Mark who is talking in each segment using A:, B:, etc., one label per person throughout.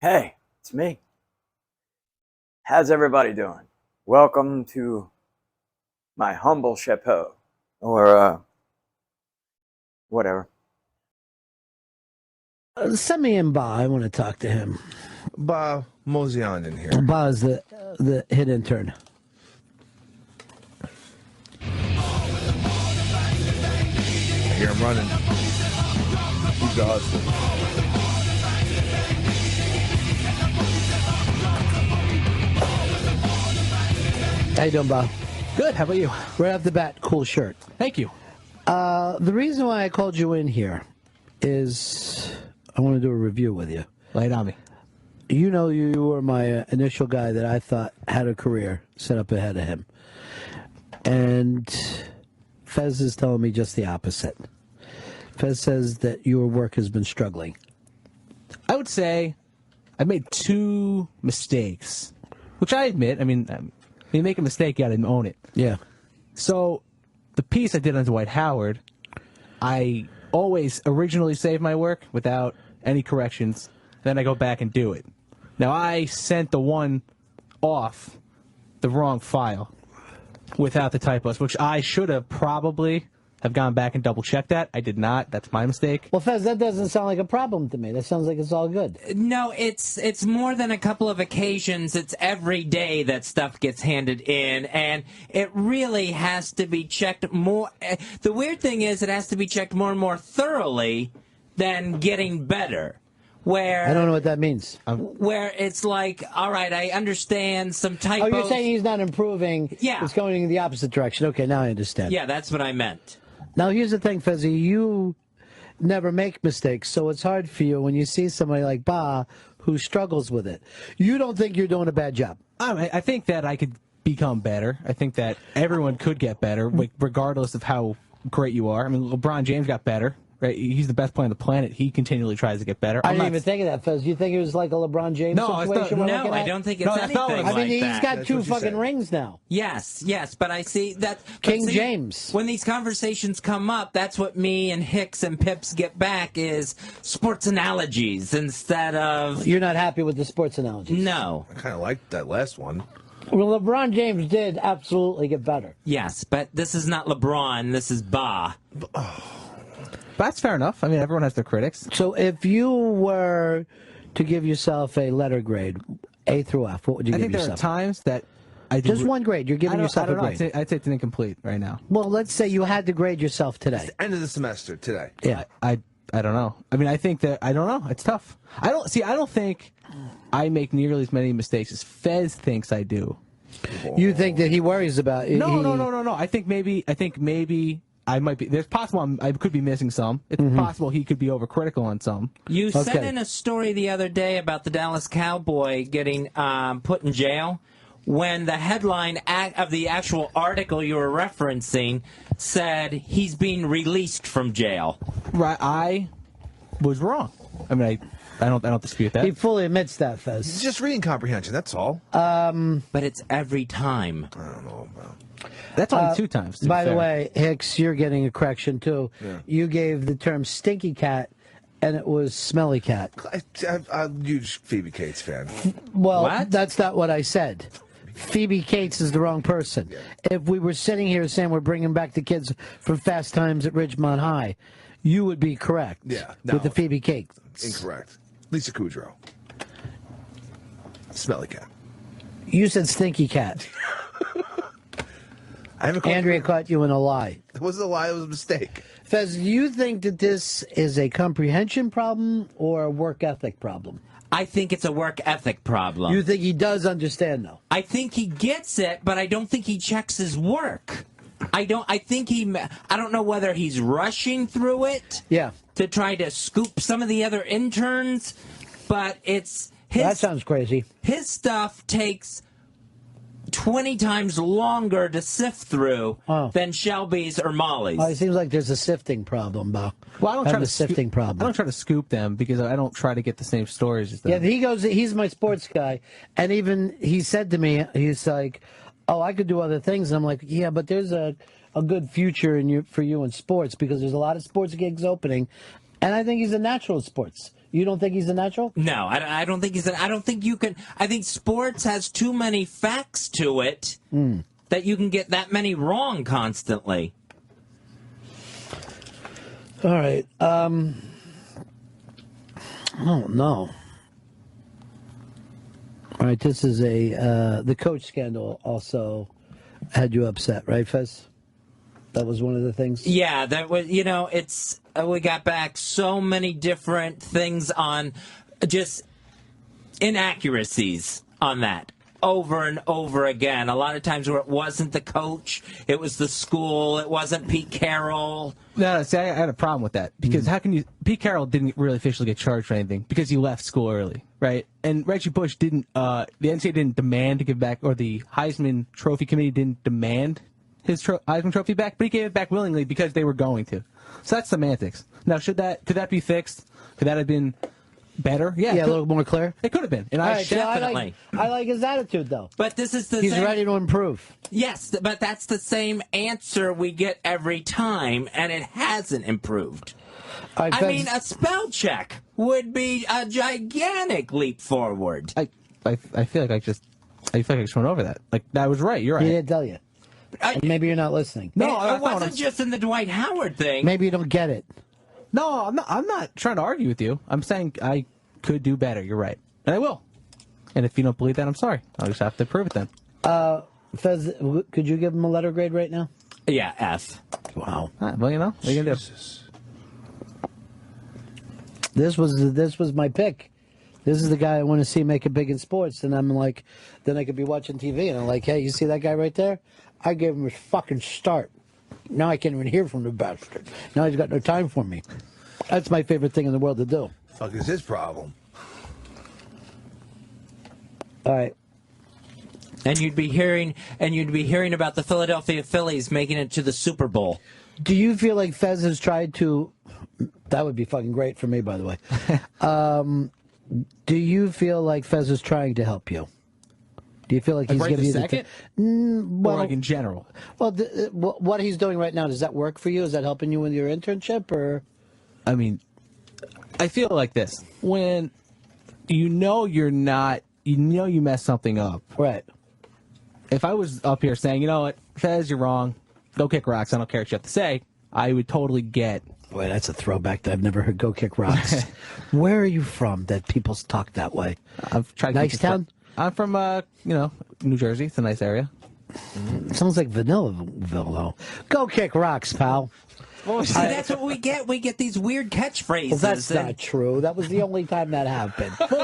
A: Hey, it's me. How's everybody doing? Welcome to my humble chapeau, or whatever.
B: Send me in Bah. I want to talk to him.
C: Bah, mosey on in here.
B: Bah is the hit intern.
C: I hear him running. He's the hustler.
B: How you doing, Bah?
D: Good. How about you?
B: Right off the bat, cool shirt.
D: Thank you.
B: The reason why I called you in here is I want to do a review with you.
D: Lay it on me.
B: You know, you were my initial guy that I thought had a career set up ahead of him. And Fez is telling me just the opposite. Fez says that your work has been struggling.
D: I would say I made two mistakes, which I admit. I mean, when you make a mistake, you got to own it.
B: Yeah.
D: So the piece I did on Dwight Howard, I always originally save my work without any corrections. Then I go back and do it. Now, I sent the one off the wrong file without the typos, which I should have probably have gone back and double-checked that. I did not. That's my mistake.
B: Well, Fez, that doesn't sound like a problem to me. That sounds like it's all good.
E: No, it's more than a couple of occasions. It's every day that stuff gets handed in, and it really has to be checked more. The weird thing is it has to be checked more and more thoroughly than getting better. Where
B: I don't know what that means.
E: Where it's like, all right, I understand some typos.
B: Oh, you're saying he's not improving.
E: Yeah.
B: It's going in the opposite direction. Okay, now I understand.
E: Yeah, that's what I meant.
B: Now, here's the thing, Fezzy. You never make mistakes, so it's hard for you when you see somebody like Bah who struggles with it. You don't think you're doing a bad job.
D: I think that I could become better. I think that everyone could get better, regardless of how great you are. I mean, LeBron James got better. Right? He's the best player on the planet. He continually tries to get better.
B: I didn't even think of that, Fez. You think it was like a LeBron James situation?
E: No, I don't think it's anything like that.
B: I mean, he's got two fucking rings now.
E: Yes, but I see that
B: King James.
E: When these conversations come up, that's what me and Hicks and Pips get back is sports analogies instead of.
B: You're not happy with the sports analogies?
E: No.
C: I kind of liked that last one.
B: Well, LeBron James did absolutely get better.
E: Yes, but this is not LeBron. This is Bah.
D: But that's fair enough. I mean, everyone has their critics.
B: So if you were to give yourself a letter grade, A through F, what would you give yourself?
D: I think there are times that I do.
B: Just one grade. You're giving yourself a grade.
D: I'd say it's an incomplete right now.
B: Well, let's say you had to grade yourself today.
C: It's the end of the semester today.
B: Yeah.
D: I don't know. I mean, I think that I don't know. It's tough. I don't think I make nearly as many mistakes as Fez thinks I do.
B: You think that he worries about it?
D: No. I think maybe I might be. There's possible I could be missing some. It's possible he could be overcritical on some.
E: You sent in a story the other day about the Dallas Cowboy getting put in jail when the headline of the actual article you were referencing said he's being released from jail.
D: Right, I was wrong. I mean, I don't dispute that.
B: He fully admits that, Fez.
C: It's just reading comprehension, that's all.
E: But it's every time.
C: I don't know about.
D: That's only two times.
B: By the way, Hicks, you're getting a correction, too. Yeah. You gave the term stinky cat, and it was smelly cat.
C: I'm a huge Phoebe Cates fan.
B: Well,
E: What?
B: That's not what I said. Phoebe Cates is the wrong person. Yeah. If we were sitting here saying we're bringing back the kids from Fast Times at Ridgemont High, you would be correct.
C: Yeah,
B: with the Phoebe Cates.
C: Incorrect. Lisa Kudrow. Smelly cat.
B: You said stinky cat. Andrea caught you in a lie.
C: It wasn't a lie, it was a mistake.
B: Fez, do you think that this is a comprehension problem or a work ethic problem?
E: I think it's a work ethic problem.
B: You think he does understand, though?
E: I think he gets it, but I don't think he checks his work. I don't know whether he's rushing through it.
B: Yeah.
E: To try to scoop some of the other interns, but it's his.
B: That sounds crazy.
E: His stuff takes 20 times longer to sift through than Shelby's or Molly's.
B: It seems like there's a sifting problem, Bob.
D: Well, I don't try to
B: sifting problem.
D: I don't try to scoop them because I don't try to get the same stories as them.
B: Yeah, he's my sports guy, and even he said to me, he's like, "Oh, I could do other things." And I'm like, "Yeah, but there's a good future for you in sports because there's a lot of sports gigs opening." And I think he's a natural at sports. You don't think he's a natural?
E: No, I don't think he's. I don't think you can. I think sports has too many facts to it that you can get that many wrong constantly.
B: All right. Oh no. All right. This is the coach scandal also had you upset, right, Fez? That was one of the things.
E: Yeah, that was. It's we got back so many different things on just inaccuracies on that over and over again. A lot of times where it wasn't the coach, it was the school, it wasn't Pete Carroll.
D: No, see, I had a problem with that because how can you? Pete Carroll didn't really officially get charged for anything because he left school early, right? And Reggie Bush didn't. The NCAA didn't demand to give back, or the Heisman Trophy Committee didn't demand his Heisman Trophy back, but he gave it back willingly because they were going to. So that's semantics. Now, could that be fixed? Could that have been better? Yeah,
B: a little more clear.
D: It could have been. And
E: Definitely.
B: I like his attitude, though.
E: But this is
B: He's ready to improve.
E: Yes, but that's the same answer we get every time, and it hasn't improved.
B: Right,
E: I mean, a spell check would be a gigantic leap forward.
D: I feel like I just went over that. Like, that was right. You're right.
B: He didn't tell you. Maybe you're not listening.
E: No, it wasn't just in the Dwight Howard thing.
B: Maybe you don't get it.
D: No, I'm not trying to argue with you. I'm saying I could do better. You're right. And I will. And if you don't believe that, I'm sorry. I'll just have to prove it then.
B: Fez, could you give him a letter grade right now?
E: Yeah, F.
B: Wow.
D: Well, what are you going to do?
B: This was my pick. This is the guy I want to see make it big in sports. And I'm like, then I could be watching TV and I'm like, hey, you see that guy right there? I gave him his fucking start. Now I can't even hear from the bastard. Now he's got no time for me. That's my favorite thing in the world to do.
C: Fuck is his problem?
B: All right.
E: And you'd be hearing about the Philadelphia Phillies making it to the Super Bowl.
B: Do you feel like Fez has tried to? That would be fucking great for me, by the way. Do you feel like Fez is trying to help you? Do you feel like he's giving you
D: second?
B: Well,
D: or like in general?
B: Well, what he's doing right now, does that work for you? Is that helping you with your internship, or?
D: I mean, I feel like this. When you mess something up.
B: Right.
D: If I was up here saying, you know what, Fez, you're wrong, go kick rocks, I don't care what you have to say, I would totally get.
B: Boy, that's a throwback that I've never heard. Go kick rocks. Where are you from that people talk that way?
D: I've tried.
B: Nice town?
D: I'm from, New Jersey. It's a nice area.
B: Sounds like Vanillaville, though. Go kick rocks, pal.
E: Well, see, that's what we get. We get these weird catchphrases.
B: Well, that's not true. That was the only time that happened.
D: What do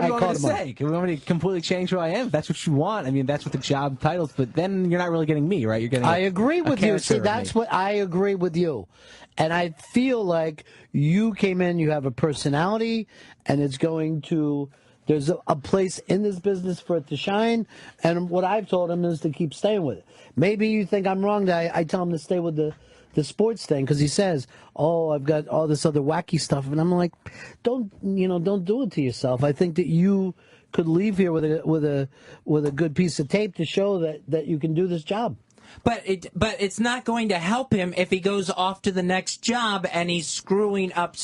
D: you want me to say? Can we want me to completely change who I am? If that's what you want. I mean, that's what the job titles. But then you're not really getting me, right? You're getting.
B: I agree with you. See, that's what I agree with you. And I feel like you came in, you have a personality, and it's going to. There's a place in this business for it to shine, and what I've told him is to keep staying with it. Maybe you think I'm wrong that I tell him to stay with the sports thing because he says, "Oh, I've got all this other wacky stuff," and I'm like, "Don't do it to yourself." I think that you could leave here with a good piece of tape to show that you can do this job.
E: But it's not going to help him if he goes off to the next job and he's screwing up.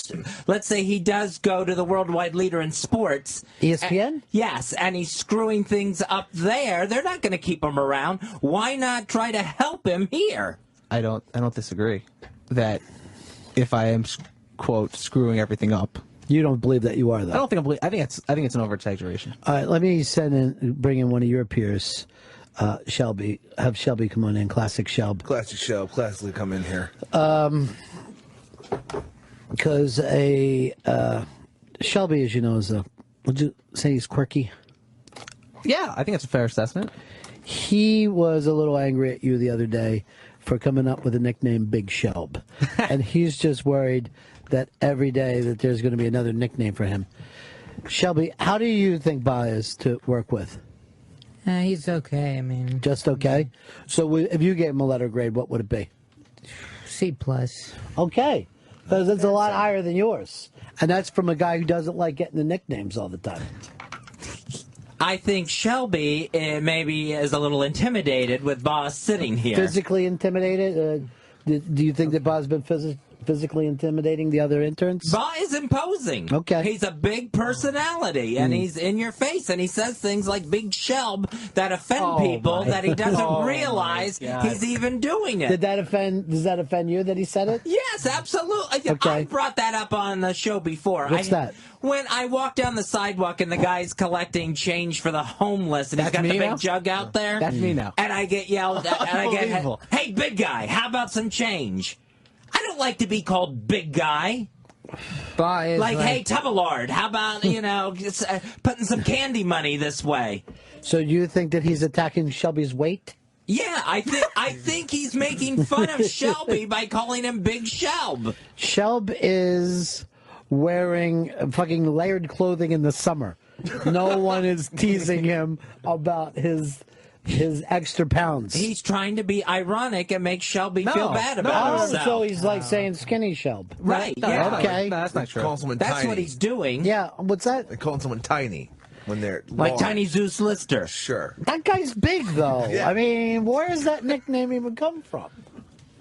E: Let's say he does go to the worldwide leader in sports.
B: ESPN?
E: Yes, and he's screwing things up there. They're not going to keep him around. Why not try to help him here?
D: I don't disagree that if I am, quote, screwing everything up.
B: You don't believe that you are, though.
D: I think it's an over exaggeration.
B: All right, let me bring in one of your peers. Shelby, have Shelby come on in. Classic Shelb.
C: Classic Shelb. Classically come in here.
B: Because Shelby, as you know, would you say he's quirky?
D: Yeah, I think that's a fair assessment.
B: He was a little angry at you the other day for coming up with the nickname Big Shelb. And he's just worried that every day that there's going to be another nickname for him. Shelby, how do you think Bah is to work with?
F: He's okay. I mean,
B: just okay. So if you gave him a letter grade, what would it be?
F: C+.
B: Okay, because it's a lot higher than yours, and that's from a guy who doesn't like getting the nicknames all the time.
E: I think Shelby maybe is a little intimidated with Bah sitting here.
B: Physically intimidated? Do you think that Bah's been physically intimidating the other interns?
E: Bah is imposing.
B: Okay.
E: He's a big personality, and he's in your face, and he says things like big shelb that offend people that he doesn't realize he's even doing it.
B: Does that offend you that he said it?
E: Yes, absolutely.
B: Okay.
E: I brought that up on the show before.
B: What's that?
E: When I walk down the sidewalk and the guy's collecting change for the homeless, and he's got the big jug out there.
D: That's me now.
E: And I get yelled at, and I get, hey, big guy, how about some change? I don't like to be called big guy.
F: Bah is
E: Like, hey, Tubalard, how about, just, putting some candy money this way?
B: So you think that he's attacking Shelby's weight?
E: Yeah, I think he's making fun of Shelby by calling him Big Shelb.
B: Shelb is wearing fucking layered clothing in the summer. No one is teasing him about his extra pounds.
E: He's trying to be ironic and make Shelby feel bad about himself.
B: So he's like saying skinny Shelb.
E: Right, yeah.
B: Okay.
D: No, that's not true.
C: Call someone
E: That's
C: tiny.
E: what he's doing.
B: Yeah, what's that?
C: They call someone tiny when they're
E: Like
C: large.
E: Tiny Zeus Lister.
C: Sure.
B: That guy's big, though.
C: Yeah.
B: I mean, where does that nickname even come from?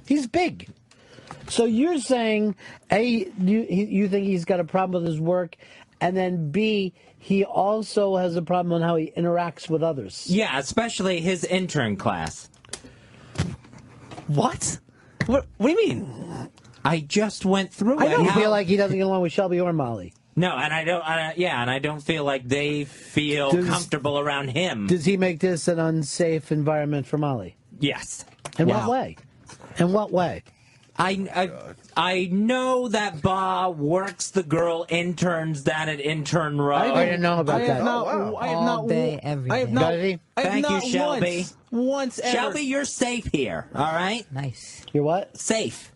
B: He's big. So you're saying, A, you think he's got a problem with his work, and then B, he also has a problem on how he interacts with others.
E: Yeah, especially his intern class.
D: What? What do you mean?
E: I just went through
B: I
E: it.
B: don't feel like he doesn't get along with Shelby or Molly.
E: No, and I don't feel like they feel comfortable around him.
B: Does he make this an unsafe environment for Molly?
E: Yes.
B: In what way? In what way?
E: I know that Bah works the girl interns down at Intern Row.
B: I didn't know about that.
D: I have
F: All
D: not.
F: day, every
D: I have
F: day.
D: not.
B: Does he?
D: I have
E: Thank you,
D: not
E: Shelby.
D: Once ever.
E: Shelby, you're safe here. All right,
F: Nice.
B: You're what?
E: safe.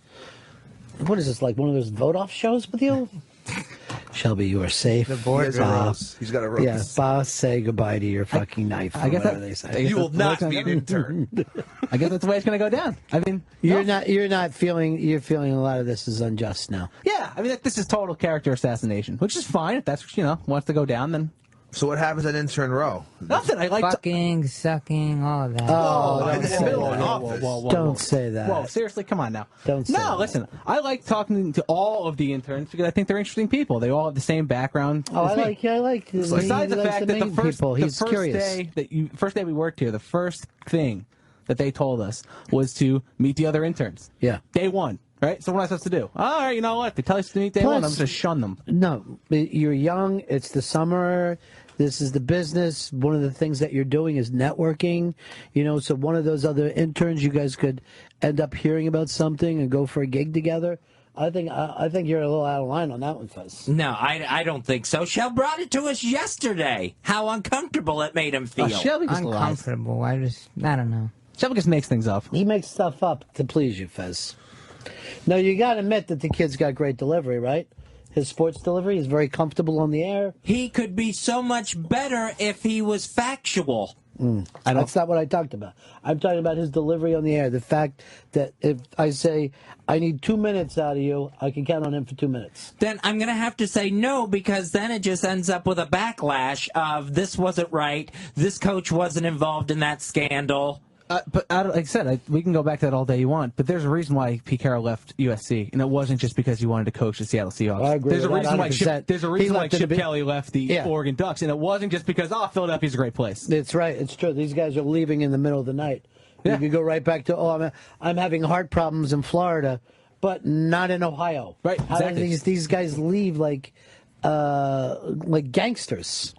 B: What is this, like one of those vote-off shows with you? Shelby, you are safe.
C: He has a rose. He's got a rose.
B: Yeah, boss, say goodbye to your fucking knife.
D: I guess
B: whatever
D: that-
B: they
D: I
B: say.
D: guess
C: You will
D: that's
C: not
D: the way
C: be
D: it's
C: an
D: gonna-
C: intern.
D: I guess that's the way it's going to go down. I mean,
B: You're not feeling. You're feeling a lot of this is unjust now.
D: Yeah, I mean, this is total character assassination, which is fine if that's wants to go down. Then
C: So what happens at Intern Row?
D: nothing. I like.
F: Fucking, sucking, all of that.
B: Oh,
C: in
B: don't
C: the
B: say
C: middle of
B: that.
C: an office.
B: Don't say that.
D: Whoa, seriously, come on now.
B: Don't say
D: No,
B: that.
D: listen. I like talking to all of the interns because I think they're interesting people. They all have the same background.
B: Oh,
D: as me.
B: I like.
D: Besides the fact that the first day we worked here, the first thing that they told us was to meet the other interns.
B: Yeah.
D: Day one, right? So what am I supposed to do? All right, you know what? They tell us to meet day one. I'm
B: Plus-
D: just going to shun them.
B: No, you're young. It's the summer. This is the business. One of the things that you're doing is networking. So one of those other interns, you guys could end up hearing about something and go for a gig together. I think you're a little out of line on that one, Fuzz.
E: No, I don't think so. Shell brought it to us yesterday. How uncomfortable it made him feel.
D: Shelby just lies.
F: Uncomfortable. I don't know.
D: Shelby just makes things up.
B: He makes stuff up to please you, Fez. Now, you got to admit that the kid's got great delivery, right? His sports delivery is very comfortable on the air.
E: He could be so much better if he was factual.
B: That's not what I talked about. I'm talking about his delivery on the air. The fact that if I say, I need 2 minutes out of you, I can count on him for 2 minutes.
E: Then I'm going to have to say no, because then it just ends up with a backlash of this wasn't right, this coach wasn't involved in that scandal.
D: But like I said, we can go back to that all day you want. But there's a reason why Pete Carroll left USC, and it wasn't just because he wanted to coach the Seattle Seahawks.
B: I agree
D: There's a
B: with that
D: reason why
B: 100%.
D: There's a
B: He
D: reason why
B: left it a
D: Chip
B: bit-
D: Kelly left the Oregon Ducks, and it wasn't just because Philadelphia's a great place.
B: It's right. It's true. These guys are leaving in the middle of the night.
D: Yeah.
B: You could go right back to, I'm having heart problems in Florida, but not in Ohio.
D: Right,
B: How do
D: exactly.
B: these guys leave like gangsters?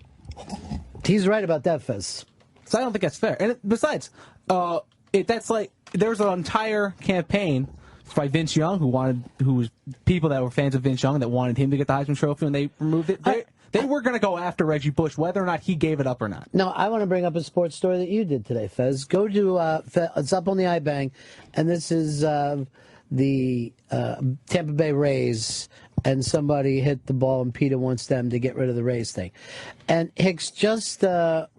B: He's right about that, Fez.
D: So I don't think that's fair. And besides, that's like there's an entire campaign by Vince Young who was people that were fans of Vince Young that wanted him to get the Heisman Trophy, and they removed it. They were going to go after Reggie Bush, whether or not he gave it up or not.
B: Now, I want to bring up a sports story that you did today, Fez. Go to, it's up on the iBang, and this is the Tampa Bay Rays, and somebody hit the ball, and Peter wants them to get rid of the Rays thing. And Hicks, just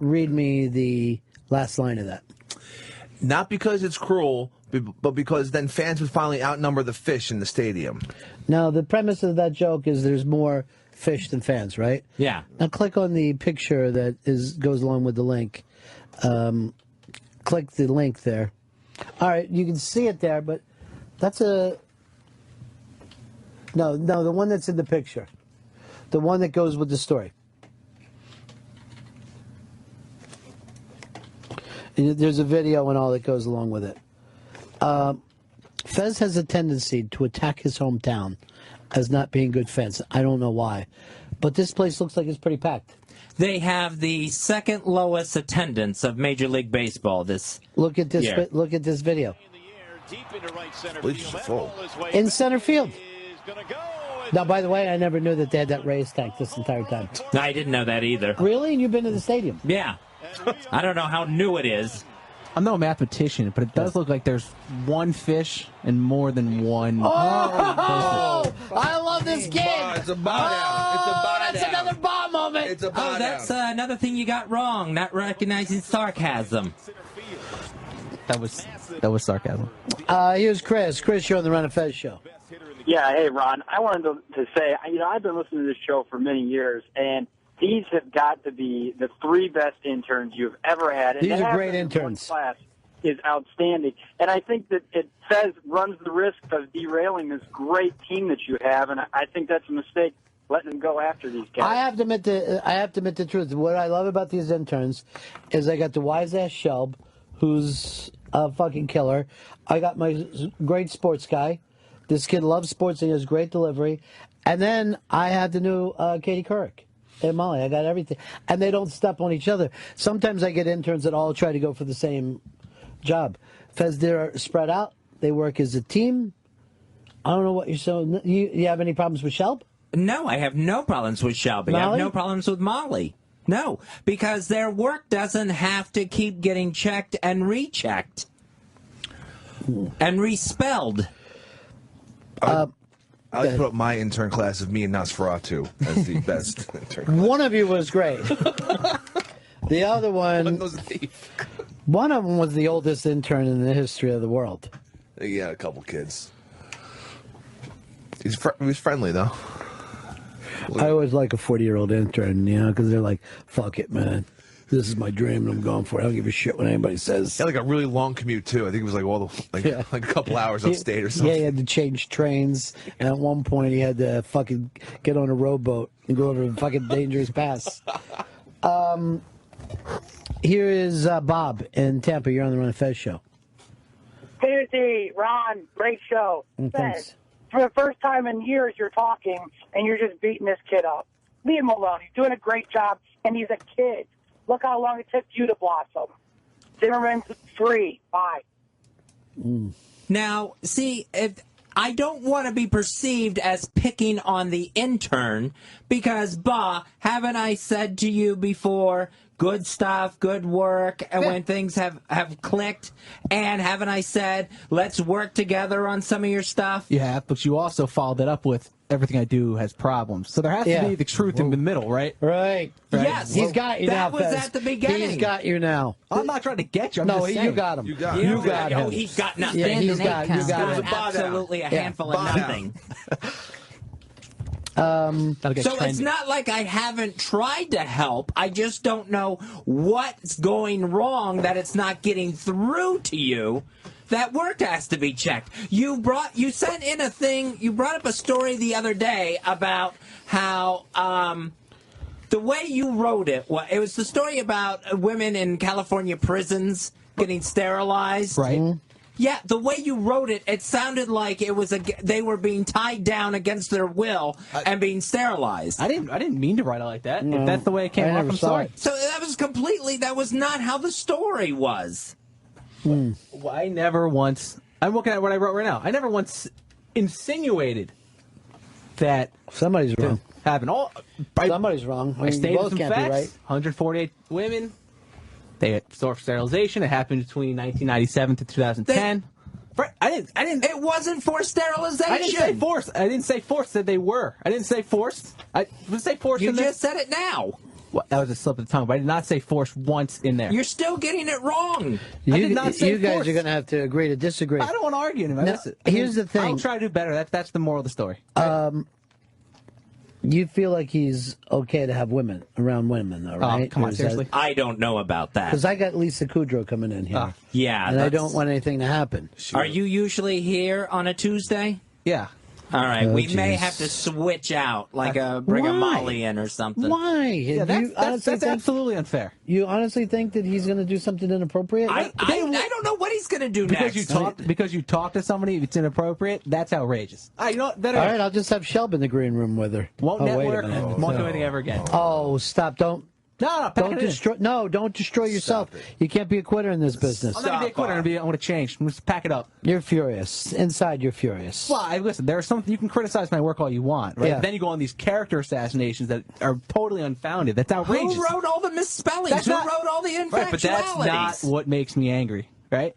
B: read me the last line of that.
C: Not because it's cruel, but because then fans would finally outnumber the fish in the stadium.
B: Now, the premise of that joke is there's more fish than fans, right?
E: Yeah.
B: Now, click on the picture that goes along with the link. Click the link there. All right, you can see it there, but that's a No, the one that's in the picture. The one that goes with the story. And there's a video and all that goes along with it. Fez has a tendency to attack his hometown as not being good fans. I don't know why. But this place looks like it's pretty packed.
E: They have the second lowest attendance of Major League Baseball this
B: Look at this.
E: year.
B: Look at this video.
C: Bleachers are full.
B: In center field. Now, by the way, I never knew that they had that raised tank this entire time.
E: I didn't know that either.
B: Really? And you've been to the stadium?
E: Yeah. I don't know how new it is.
D: I'm no mathematician, but it does look like there's one fish and more than one.
B: Oh, I love this kid.
C: It's a bow down. It's a bow
B: That's
C: down.
B: another bomb moment.
C: It's a bow
E: Oh, that's
C: down.
E: another thing you got wrong, not recognizing sarcasm.
D: That was sarcasm.
B: Here's Chris. Chris, you're on the Run of Fez show.
G: Yeah, hey, Ron. I wanted to say, I've been listening to this show for many years, and these have got to be the three best interns you've ever had. And
B: These
G: to
B: are
G: have
B: great
G: them in one
B: interns.
G: Class is outstanding. And I think that it says runs the risk of derailing this great team that you have, and I think that's a mistake letting them go after these guys.
B: I have to admit the truth. What I love about these interns is I got the wise ass Shelb, who's a fucking killer. I got my great sports guy. This kid loves sports and he has great delivery. And then I had the new Katie Couric and Molly. I got everything. And they don't step on each other. Sometimes I get interns that all try to go for the same job. Fez, they're spread out. They work as a team. I don't know what you're saying. You have any problems with Shelb?
E: No, I have no problems with Shelby. I have
B: Molly?
E: no problems with Molly. No, because their work doesn't have to keep getting checked and rechecked and respelled.
C: I like to put up my intern class of me and Nosferatu as the best intern class.
B: One of you was great. The other
C: One
B: one,
C: was a thief.
B: one of them was the oldest intern in the history of the world.
C: He had a couple kids. He was friendly, though.
B: I always like a 40-year-old intern, because they're like, fuck it, man. This is my dream, and I'm going for it. I don't give a shit what anybody says.
C: He had like a really long commute, too. I think it was like
B: Yeah.
C: like a couple hours upstate or something.
B: Yeah, he had to change trains, and at one point he had to fucking get on a rowboat and go over a fucking dangerous pass. Here is Bob in Tampa. You're on the Run of Fez show.
H: Susie, Ron, great show.
B: Thanks.
H: Fez, for the first time in years, you're talking and you're just beating this kid up. Leave him alone. He's doing a great job, and he's a kid. Look how long it took you to blossom. Zimmerman's free. Bye.
E: Now, see, I don't want to be perceived as picking on the intern because, Bah, haven't I said to you before, good stuff, good work, and when things have clicked, and haven't I said, let's work together on some of your stuff?
D: You have, but you also followed it up with everything I do has problems. So there has to be the truth in the middle, right?
B: Right.
E: Yes.
B: He's got you now,
E: That was
B: Fez.
E: at the beginning.
B: He's got you now.
D: I'm not trying to get you. I'm
B: No,
D: just saying.
B: you got him.
C: You got
B: You
C: him.
B: got
E: Oh,
B: him.
E: he's got nothing.
B: Yeah, he's got you.
F: It
B: Got
F: was
B: him.
C: a bow down.
E: Absolutely a
B: Yeah.
E: handful of
C: Bow down.
E: nothing.
D: Gotta get
E: So
D: trendy.
E: it's not like I haven't tried to help. I just don't know what's going wrong that it's not getting through to you. That work has to be checked. You sent in a thing. You brought up a story the other day about how the way you wrote it. It was the story about women in California prisons getting sterilized.
D: Right.
E: Yeah, the way you wrote it, it sounded like it was they were being tied down against their will and being sterilized.
D: I didn't mean to write it like that. If that's the way it came
B: I
D: off,
B: never
D: I'm
B: saw
D: sorry.
B: it.
E: So that was not how the story was.
D: Well, I never once. I'm looking at what I wrote right now. I never once insinuated that
B: Somebody's wrong.
D: happened.
B: Somebody's wrong. I
D: I
B: mean,
D: stated
B: both
D: some
B: can't
D: facts.
B: be right.
D: 148 women. They had forced sterilization. It happened between 1997 to 2010. I didn't.
E: It wasn't for sterilization.
D: I didn't say forced. I didn't say forced. Said they were. I didn't say forced. I didn't say forced.
E: You
D: in there.
E: just said it now.
D: Well, that was a slip of the tongue, but I did not say forced once in there.
E: You're still getting it wrong.
D: I did not say
B: you guys
D: forced.
B: are going to have to agree to disagree.
D: I don't want to argue anymore.
B: Now,
D: Listen,
B: here's the thing.
D: I'll try to do better. That's the moral of the story.
B: You feel like he's okay to have women around women, all right?
D: come on, seriously.
E: I don't know about that.
B: Because I got Lisa Kudrow coming in here.
E: Yeah,
B: and I don't want anything to happen.
E: Are you usually here on a Tuesday?
D: Yeah.
E: All right,
B: Oh,
E: we may
B: geez.
E: have to switch out, like bring a
B: Why?
E: Molly in or something.
B: Why?
D: Yeah, that's absolutely unfair.
B: You honestly think that he's going to do something inappropriate?
E: I don't know what he's going to do
D: Because
E: next.
D: you talk to somebody, if it's inappropriate, that's outrageous. You know what?
B: All right, I'll just have Shelb in the green room with her.
D: Won't
B: Oh, wait a
D: network,
B: minute.
D: won't do anything ever again.
B: Oh, stop! Don't
D: Don't
B: destroy. No, don't destroy yourself. You can't be a quitter in this business.
D: I'm not gonna be a quitter. I'm going to change. I'm going to pack it up.
B: You're furious. Inside, you're furious.
D: Well, listen. There's something you can criticize my work all you want, right?
B: Yeah.
D: Then you go on these character assassinations that are totally unfounded. That's outrageous.
E: Who wrote all the misspellings? Who wrote all the infactualities?
D: Right, but that's not what makes me angry, right?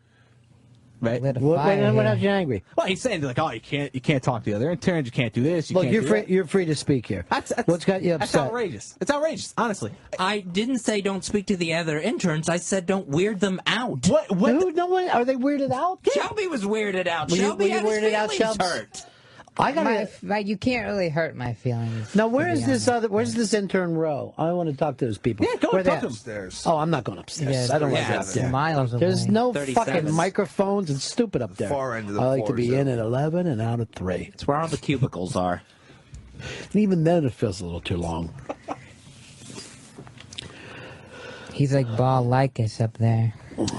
D: Right.
B: What has you angry?
D: Well, he's saying like, oh, you can't talk to the other interns. You can't do this. You
B: Look,
D: can't
B: you're
D: do
B: free.
D: that.
B: You're free to speak here. What's got you upset?
D: That's outrageous. It's outrageous, honestly.
E: I didn't say don't speak to the other interns. I said don't weird them out.
D: What?
B: No one. Are they weirded out?
E: Shelby was weirded out.
B: Were you
E: Shelby had his
B: weirded out,
E: feelings
B: Shelby?
E: hurt.
B: I got
F: you can't really hurt my feelings.
B: Now, where's this intern row? I want to talk to those people.
D: Yeah, go
B: Where
D: talk
B: they
D: to them.
B: at? Oh, I'm not going upstairs.
F: Yeah,
B: I don't want to
E: yeah,
B: go up there.
F: miles away.
B: There's no
E: 37.
B: fucking microphones and stupid up there.
C: far end of the
B: I like to
C: floor
B: be
C: is
B: in at 11 and out at 3.
E: It's where all the cubicles are.
B: And even then, it feels a little too long.
F: He's like Ball Lycus up there.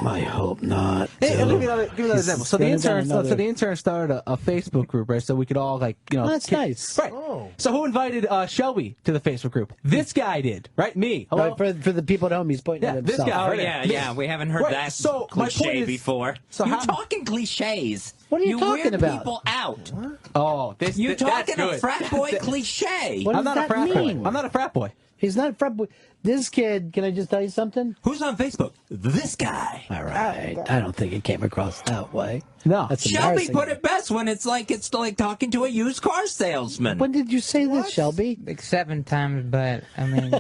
B: I hope not.
D: Hey, give me another example. So the
B: gonna
D: intern,
B: get another-
D: so the intern started a Facebook group, right? So we could all
B: That's nice.
D: right? So who invited Shelby to the Facebook group? This guy did, right? Me. Hello?
B: Right, for the people at home, he's pointing
D: Yeah,
B: at
D: this
B: himself.
D: guy.
E: Oh
D: Right.
E: yeah, we haven't heard
D: Right,
E: that
D: so my
E: cliche
D: point is-
E: before.
D: so
E: You're
D: how-
E: talking cliches.
B: What are you talking
E: weird
B: about?
E: people out.
D: Oh,
E: You're
D: that's
E: talking a
D: good.
E: frat boy cliche.
B: What
D: I'm
B: does
D: not a
B: that
D: frat
B: mean?
D: boy. I'm not a frat boy.
B: He's not a frat boy. This kid, can I just tell you something?
E: Who's on Facebook? This guy.
B: All right. I don't think it came across that way.
D: No.
B: That's
E: Shelby
B: embarrassing.
E: put it best when it's like talking to a used car salesman.
B: When did you say this, Shelby?
F: Like 7 times, but I mean,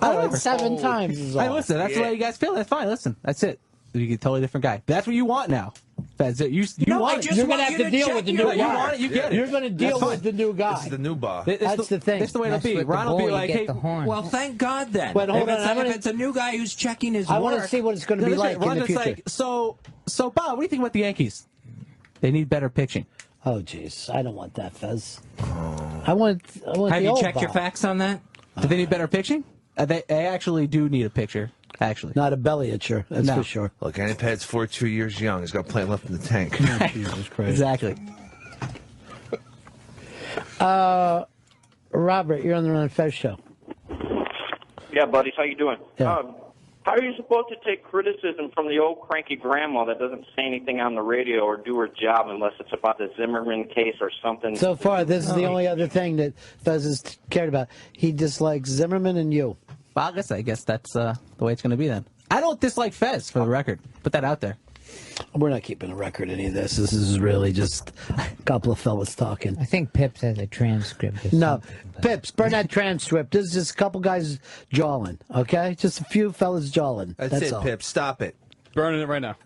B: Oh, it's 7 times. Is all.
D: Hey, listen, that's the way you guys feel. That's fine. Listen, that's it. You get a totally different guy. That's what you want now. That's it. You
E: No,
D: want
E: I
D: it.
E: just
B: You're
E: want
B: going to have
E: you
B: to deal
E: check
B: with the
E: your-
B: new
D: You
B: guy.
D: want it, you get it.
B: You're going to deal
D: That's
B: with the new guy.
C: This is the new Bah.
B: That's the thing.
D: That's the way it'll
F: Mess
D: be.
F: with the
D: Ron will
F: boy,
D: be
F: you
D: like,
F: get
D: hey,
F: the horn.
E: Well, thank God then.
B: But hold
E: if
B: on,
E: it's,
B: I'm gonna-
E: if it's a new guy who's checking his
B: I
E: work,
B: want to see what it's going to be
D: no,
B: like
D: Ron
B: in the
D: is
B: future.
D: like, so Bob, what do you think about the Yankees? They need better pitching.
B: Oh, jeez. I don't want that, Fez. I want
E: have
B: the
E: you
B: old
E: checked your
B: Bob.
E: facts on that?
D: Do they need better pitching? They actually do need a pitcher. Actually,
B: Not a belly itcher, that's
D: No.
B: for sure.
C: Look, Aniped's 42 years young. He's got plenty left in the tank.
B: Jesus Christ.
D: exactly.
B: Robert, you're on the Ron and Fez show.
I: Yeah, buddies, how you doing?
B: Yeah.
I: How are you supposed to take criticism from the old cranky grandma that doesn't say anything on the radio or do her job unless it's about the Zimmerman case or something?
B: So far, this is the only other thing that Fez has cared about. He dislikes Zimmerman and you.
D: Well, I guess that's the way it's going to be then. I don't dislike Fez, for the record. Put that out there.
B: We're not keeping a record of any of this. This is really just a couple of fellas talking.
F: I think Pips has a transcript. Or
B: No,
F: something, but-
B: Pips, burn that transcript. This is just a couple guys jawing, okay? Just a few fellas jawing.
C: That's it,
B: all.
C: Pip. Stop it.
J: Burning it right now.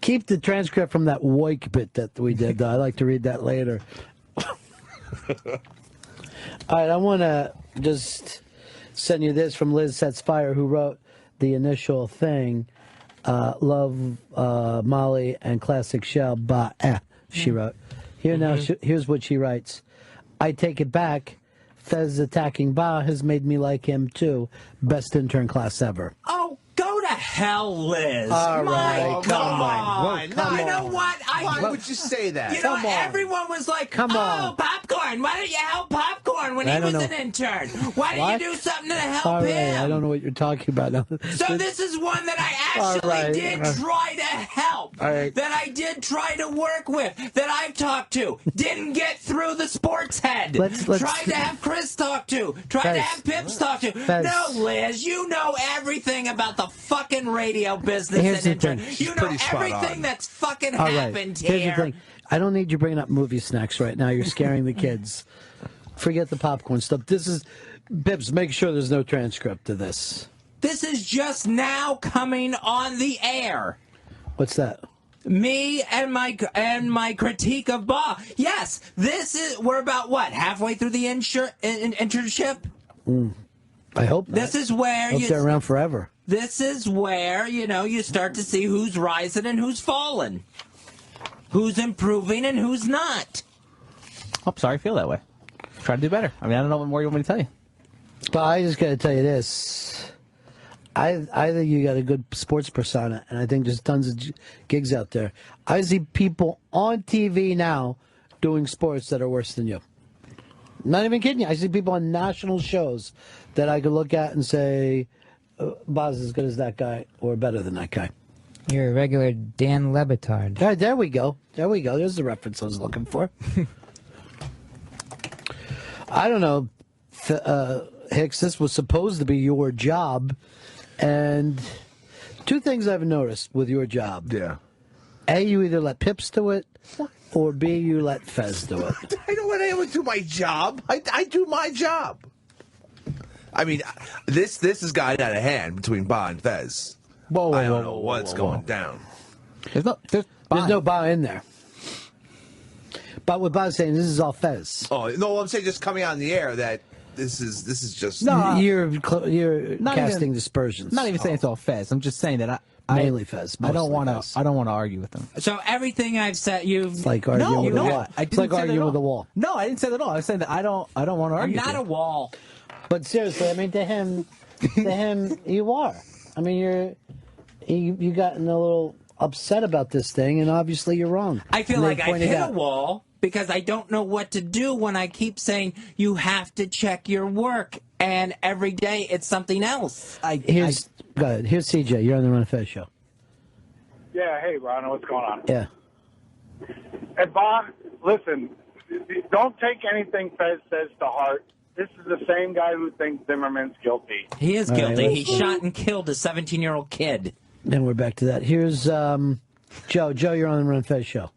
B: Keep the transcript from that Woik bit that we did, though. I'd like to read that later. All right, I want to just send you this from Liz Sets Fire, who wrote the initial thing. Love Molly and classic Shell Bah. She wrote. Here now. Here's what she writes. I take it back. Fez attacking Bah has made me like him too. Best intern class ever.
E: Oh, go to hell, Liz.
B: All
E: My
B: right,
E: God.
C: come
E: You
C: on.
E: know what?
C: Why would you say that?
E: You know,
B: Come on.
E: everyone was like,
B: Come
E: oh,
B: on.
E: Popcorn, why don't you help Popcorn when
B: I
E: he
B: don't
E: was
B: know.
E: an intern? Why
B: What?
E: didn't you do something to help
B: All right,
E: him?
B: I don't know what you're talking about now.
E: So this is one that I
B: All
E: actually
B: right.
E: did try to help,
B: All right.
E: that I did try to work with, that I've talked to, didn't get through the sports head,
B: Let's-
E: tried to have Chris talk to, tried
B: Fez.
E: to have Pips talk to.
B: Fez.
E: No, Liz, you know everything about the fucking radio business
B: Here's
E: and
B: the
E: intern.
B: thing.
E: You know
C: pretty spot
E: everything
C: on.
E: that's fucking
B: All right.
E: happened
B: Here's
E: here.
B: the thing. I don't need you bringing up movie snacks right now. You're scaring the kids. Forget the popcorn stuff. This is Bibbs. Make sure there's no transcript to this.
E: This is just now coming on the air.
B: What's that?
E: Me and my critique of Bah. Yes, we're about what, halfway through the internship.
B: I hope not.
E: This is where
B: I hope they're
E: you.
B: around forever.
E: This is where you start to see who's rising and who's falling, who's improving and who's not.
D: I'm sorry, I feel that way. Try to do better. I mean, I don't know what more you want me to tell you.
B: But I just got to tell you this. I think you got a good sports persona, and I think there's tons of gigs out there. I see people on TV now doing sports that are worse than you. I'm not even kidding you. I see people on national shows that I could look at and say, Bah's as good as that guy or better than that guy.
F: You're a regular Dan Le Batard.
B: All right, there we go. There we go. There's the reference I was looking for. I don't know, Hicks, this was supposed to be your job. And two things I've noticed with your job.
C: Yeah.
B: A, you either let Pips do it, or B, you let Fez do it.
C: I don't let anyone do my job. I do my job. I mean, this has gotten out of hand between Bah and Fez. I don't know what's going down.
D: There's
B: no Bah in there. But what Bah's saying, this is all Fez.
C: Oh no, I'm saying just coming out in the air that this is just
B: you're casting dispersions.
D: Not even saying it's all Fez. I'm just saying that
B: mainly Fez.
D: I don't want to argue with them.
E: So everything I've said, you've
B: it's like arguing with a wall.
D: It's
B: like arguing with a wall.
D: No, I didn't say that at all. I was saying that I don't want to argue.
E: I'm not a wall.
B: But seriously, I mean, to him, you are. I mean, you gotten a little upset about this thing, and obviously you're wrong.
E: I feel like I hit a wall because I don't know what to do when I keep saying you have to check your work, and every day it's something else.
B: Go ahead. Here's CJ. You're on the Run Fez show.
J: Yeah, hey, Ron, what's going on?
B: Yeah.
J: Hey, Bah, listen, don't take anything Fez says to heart. This is the same guy who thinks Zimmerman's guilty.
E: He is guilty. He shot and killed a 17-year-old kid.
B: Then we're back to that. Here's Joe. Joe, you're on the Run Fez show.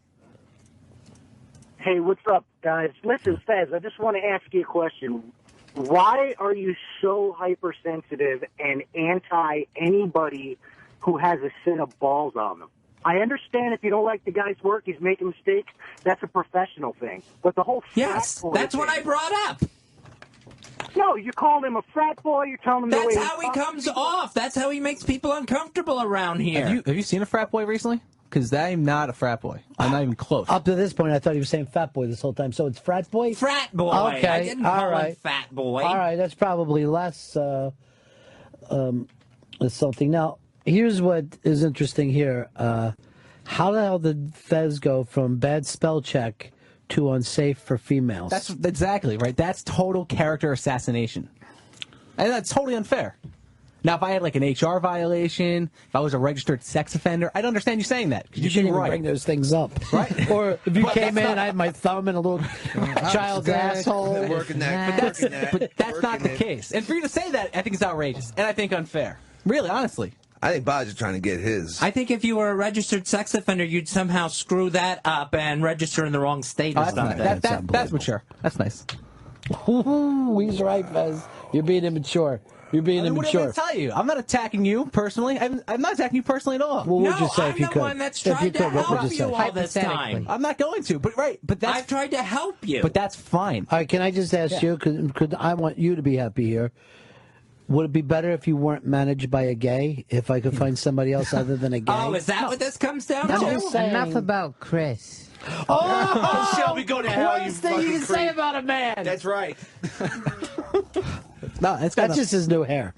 K: Hey, what's up, guys? Listen, Fez, I just want to ask you a question. Why are you so hypersensitive and anti anybody who has a set of balls on them? I understand if you don't like the guy's work, he's making mistakes. That's a professional thing. But the whole
E: yes, that's what I brought up.
K: No, you called him a frat boy. You're telling him
E: that's how he comes off. That's how he makes people uncomfortable around here.
D: Have you seen a frat boy recently? Because I'm not a frat boy. I'm not even close.
B: Up to this point, I thought he was saying fat boy this whole time. So it's frat boy?
E: Frat boy.
B: Okay.
E: I didn't call him fat boy.
B: All right. That's probably less something. Now, here's what is interesting here. How the hell did Fez go from bad spell check to unsafe for females?
D: That's exactly right. That's total character assassination. And that's totally unfair. Now, if I had like an HR violation, if I was a registered sex offender, I'd understand you saying that.
B: You shouldn't even bring those things up.
D: Right?
B: Or if you came in, I had my thumb in a little child's asshole.
D: But that's not the case. And for you to say that, I think it's outrageous. And I think unfair. Really, honestly.
C: I think Bah's just trying to get his.
E: I think if you were a registered sex offender, you'd somehow screw that up and register in the wrong state or something.
D: That's mature. That's nice.
B: He's right, Fez. You're being immature. You're being immature.
D: What did I tell you? I'm not attacking you personally. I'm not attacking you personally at all.
B: Well, what would you say if you could?
E: I'm the one that's tried to help you all this time.
D: I'm not going to, but that's...
E: I've tried to help you.
D: But that's fine.
B: All right, can I just ask you, because I want you to be happy here, would it be better if you weren't managed by a gay? If I could find somebody else other than a gay?
E: Oh, is that what this comes down
F: No,
E: to?
F: enough about Chris.
B: Oh,
C: Shelby, go to hell, you
B: worst thing you can say about a man.
C: That's right.
D: No,
B: that's just his new hair.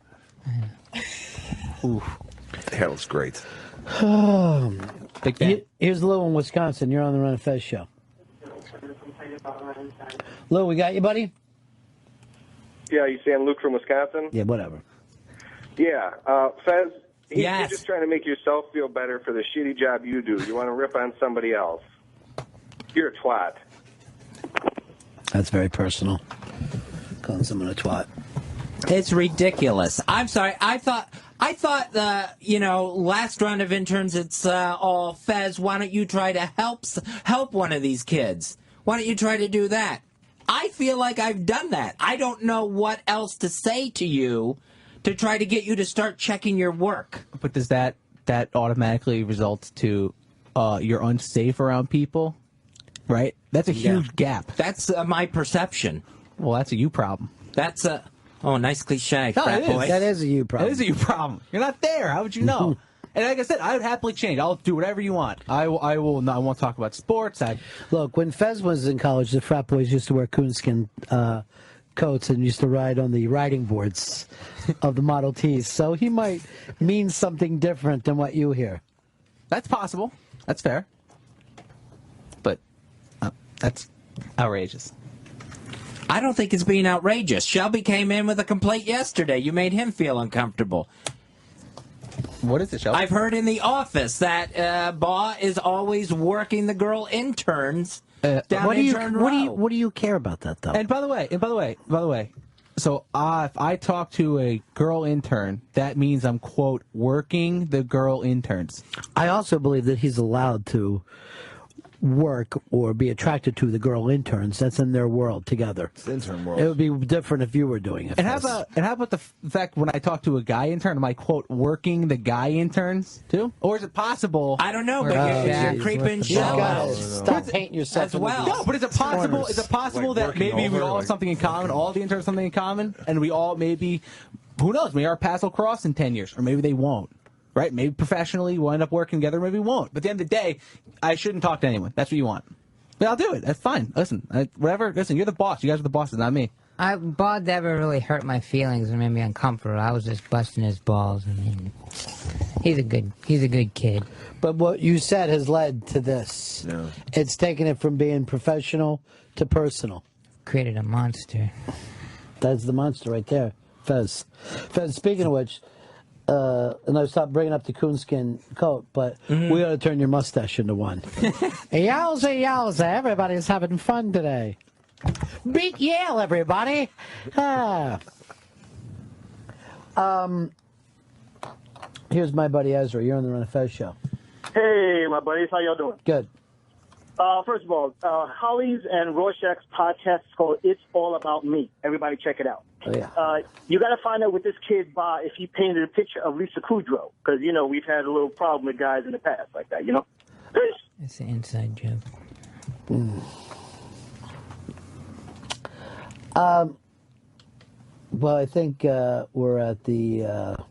C: Ooh, the hair looks great.
D: Big fan.
B: Here's Lou in Wisconsin. You're on the Run of Fez show. Lou, we got you, buddy?
L: Yeah, you saying Luke from Wisconsin?
B: Yeah, whatever.
L: Yeah, Fez,
E: yes.
L: You're just trying to make yourself feel better for the shitty job you do. You want to rip on somebody else. You're a twat.
B: That's very personal. Calling someone a twat.
E: It's ridiculous. I'm sorry. I thought the last round of interns, it's all Fez. Why don't you try to help one of these kids? Why don't you try to do that? I feel like I've done that. I don't know what else to say to you to try to get you to start checking your work.
D: But does that automatically result to you're unsafe around people? Right? That's a huge gap.
E: That's my perception.
D: Well, that's a you problem.
E: That's a... Oh, nice cliche,
D: No,
E: frat
D: it is.
E: boy.
B: That is a you problem.
D: That is a you problem. You're not there. How would you know? And like I said, I would happily change. I'll do whatever you want. I will not. I won't talk about sports.
B: Look, when Fez was in college, the frat boys used to wear coonskin coats and used to ride on the riding boards of the Model Ts. So he might mean something different than what you hear.
D: That's possible. That's fair. But that's outrageous.
E: I don't think it's being outrageous. Shelby came in with a complaint yesterday. You made him feel uncomfortable.
D: What is it, Shelby?
E: I've heard in the office that Bah is always working the girl interns down Intern Row.
B: What do you care about that, though?
D: And by the way, so if I talk to a girl intern, that means I'm, quote, working the girl interns.
B: I also believe that he's allowed to work or be attracted to the girl interns. That's in their world together.
C: It's the intern world.
B: It would be different if you were doing it.
D: And how about the fact when I talk to a guy intern, am I, quote, working the guy interns too? Or is it possible?
E: I don't know, but you're creeping Shell out.
B: Stop painting yourself
E: as well.
D: No, but is it possible? Is it possible
C: Like
D: that maybe we all have something in common? All the interns have something in common, and we all maybe, who knows? Maybe our paths will cross in 10 years, or maybe they won't. Right? Maybe professionally we'll end up working together, maybe we won't. But at the end of the day, I shouldn't talk to anyone. That's what you want. Yeah, I'll do it. That's fine. Listen, whatever. Listen, you're the boss. You guys are the bosses, not me.
F: Bob never really hurt my feelings and made me uncomfortable. I was just busting his balls. I mean, he's a good kid.
B: But what you said has led to this.
C: No.
B: It's taken it from being professional to personal.
F: Created a monster.
B: That's the monster right there, Fez. Fez, speaking of which, and I stopped bringing up the coonskin coat, but we got to turn your mustache into one. Yowza, yowza, everybody's having fun today. Beat Yale, everybody. Here's my buddy Ezra. You're on the Run of Fez show.
M: Hey, my buddies. How y'all doing?
B: Good.
M: First of all, Holly's and Rorschach's podcast is called It's All About Me. Everybody check it out.
B: Oh, yeah.
M: You got to find out with this kid, Bah, if he painted a picture of Lisa Kudrow. Because, you know, we've had a little problem with guys in the past like that, you know?
F: It's an inside joke.
B: Well, I think we're at the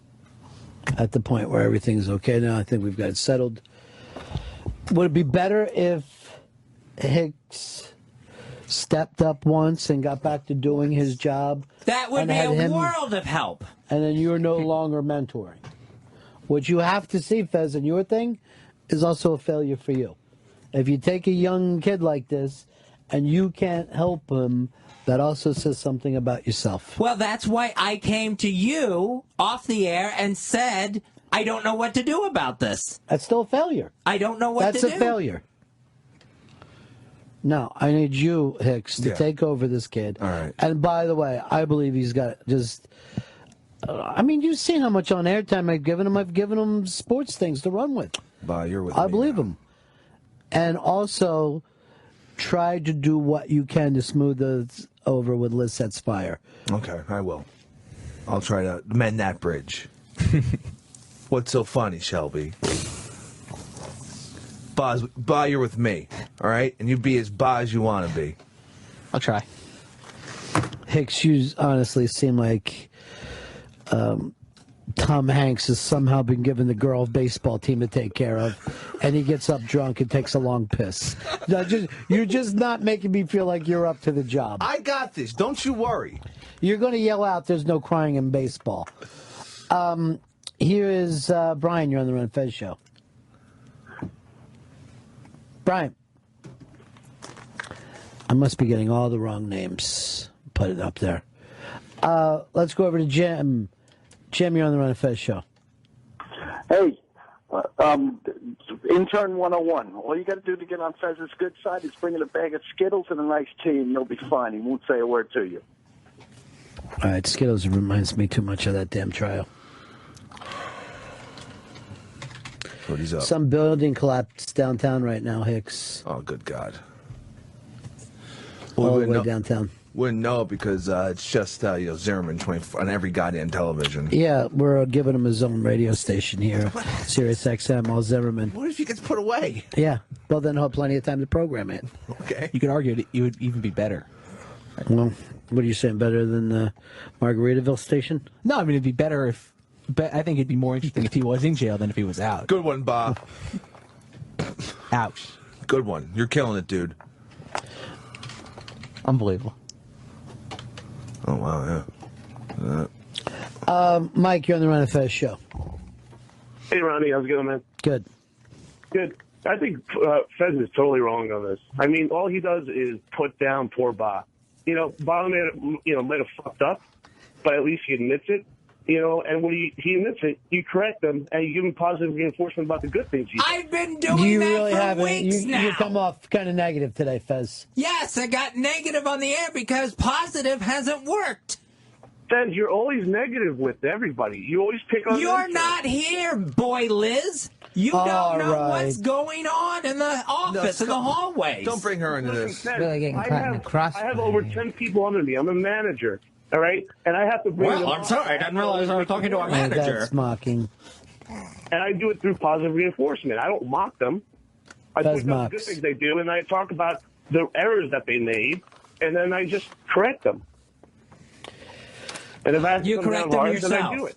B: point where everything's okay now. I think we've got it settled. Would it be better if Hicks stepped up once and got back to doing his job?
E: That would be a world of help.
B: And then you're no longer mentoring. What you have to see, Fez, and your thing is also a failure for you. If you take a young kid like this and you can't help him, that also says something about yourself.
E: Well, that's why I came to you off the air and said, I don't know what to do about this.
B: That's still a failure.
E: I don't know what to do.
B: That's a failure. No, I need you, Hicks, to take over this kid.
C: All right.
B: And by the way, I believe he's got just... I mean, you've seen how much on airtime I've given him. I've given him sports things to run with.
C: Bah, you're with
B: I
C: me
B: believe
C: now.
B: him. And also, try to do what you can to smooth this over with Liz Sets Fire.
C: Okay, I will. I'll try to mend that bridge. What's so funny, Shelby? Bah, you're with me, all right? And you be as Bah as you want to be.
D: I'll try.
B: Hicks, you honestly seem like Tom Hanks has somehow been given the girl baseball team to take care of, and he gets up drunk and takes a long piss. No, you're just not making me feel like you're up to the job.
C: I got this. Don't you worry.
B: You're going to yell out, there's no crying in baseball. Here is Brian. You're on the Run Fez show. Brian. I must be getting all the wrong names. Put it up there. Let's go over to Jim. Jim, you're on the Run Fez show.
J: Hey, Intern 101. All you got to do to get on Fez's good side is bring in a bag of Skittles and a nice tea, and you'll be fine. He won't say a word to you.
B: All right, Skittles reminds me too much of that damn trial.
C: What he's up?
B: Some building collapsed downtown right now, Hicks.
C: Oh, good God.
B: All the way downtown.
C: Wouldn't know because it's just Zimmerman 24 on every goddamn television.
B: Yeah, we're giving him his own radio station here, Sirius XM, all Zimmerman.
C: What if he gets put away?
B: Yeah, well then he'll have plenty of time to program it.
C: Okay.
D: You could argue it would even be better.
B: Well, what are you saying, better than the Margaritaville station?
D: No, I mean it'd be better if I think it'd be more interesting if he was in jail than if he was out.
C: Good one, Bah.
D: Ouch.
C: Good one. You're killing it, dude.
B: Unbelievable.
C: Oh, wow, yeah.
B: Mike, you're on the Run of Fez show.
N: Hey, Ronnie, how's it going, man?
B: Good.
N: Good. I think Fez is totally wrong on this. I mean, all he does is put down poor Bah. You know, Bah might have fucked up, but at least he admits it. You know, and when he admits it, you correct him and you give him positive reinforcement about the good things he's
E: I've been doing that for weeks now.
B: You come off kind of negative today, Fez.
E: Yes, I got negative on the air because positive hasn't worked.
N: Fez, you're always negative with everybody. You always pick on
E: You're
N: them.
E: not here, boy Liz. You don't know what's going on in the office, in the hallways.
C: Don't bring her into this.
N: Fez,
F: Really getting caught in a crossfire.
N: I have over 10 people under me. I'm a manager. All right? And I have to bring them
E: Well, I'm
N: up.
E: sorry. I didn't realize I was talking to a manager.
B: That's mocking.
N: And I do it through positive reinforcement. I don't mock them. I
B: Fez
N: point out the good things they do, and I talk about the errors that they made, and then I just correct them. And if I have to
E: You
N: come
E: correct
N: down
E: them
N: hard,
E: yourself.
N: then I do it.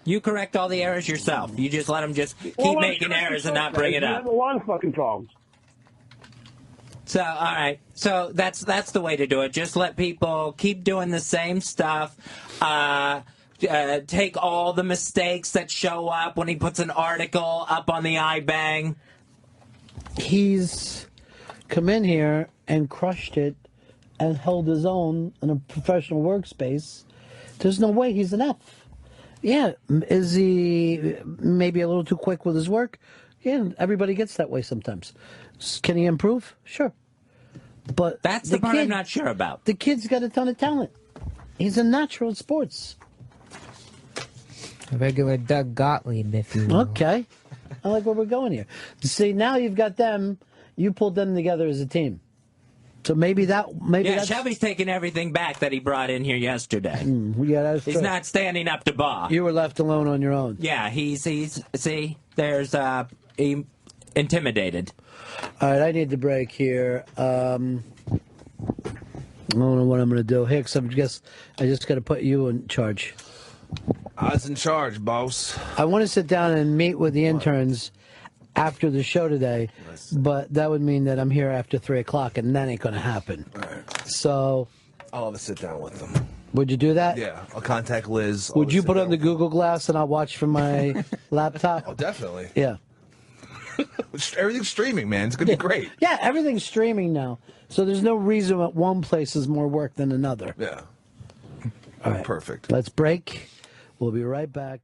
E: You correct all the errors yourself. You just let them just keep
N: Well,
E: making errors and not bring it
N: You
E: up.
N: have a lot of fucking problems.
E: So, all right. So that's the way to do it. Just let people keep doing the same stuff. Take all the mistakes that show up when he puts an article up on the iBang.
B: He's come in here and crushed it and held his own in a professional workspace. There's no way he's an F. Yeah, is he maybe a little too quick with his work? Yeah, everybody gets that way sometimes. Can he improve? Sure. But
E: that's the part I'm not sure about.
B: The kid's got a ton of talent. He's a natural at sports.
F: A regular Doug Gottlieb, if you will.
B: Okay. I like where we're going here. See, now you've got them. You pulled them together as a team. So maybe that's...
E: Shelby's taking everything back that he brought in here yesterday.
B: Yeah, that's
E: He's
B: true.
E: not standing up to Bah.
B: You were left alone on your own.
E: Yeah, he's see, there's intimidated.
B: All right, I need to break here. I don't know what I'm going to do. Hicks, I just got to put you in charge.
C: I was in charge, boss.
B: I want to sit down and meet with the interns after the show today, but that would mean that I'm here after 3 o'clock, and that ain't going to happen.
C: All right.
B: So...
C: I'll have a sit down with them.
B: Would you do that?
C: Yeah, I'll contact Liz.
B: Would you put on the Google Glass and I'll watch from my laptop?
C: Oh, definitely.
B: Yeah.
C: Everything's streaming, man. It's going to be great.
B: Yeah, everything's streaming now. So there's no reason that one place is more work than another.
C: Yeah.
B: All right.
C: Perfect.
B: Let's break. We'll be right back.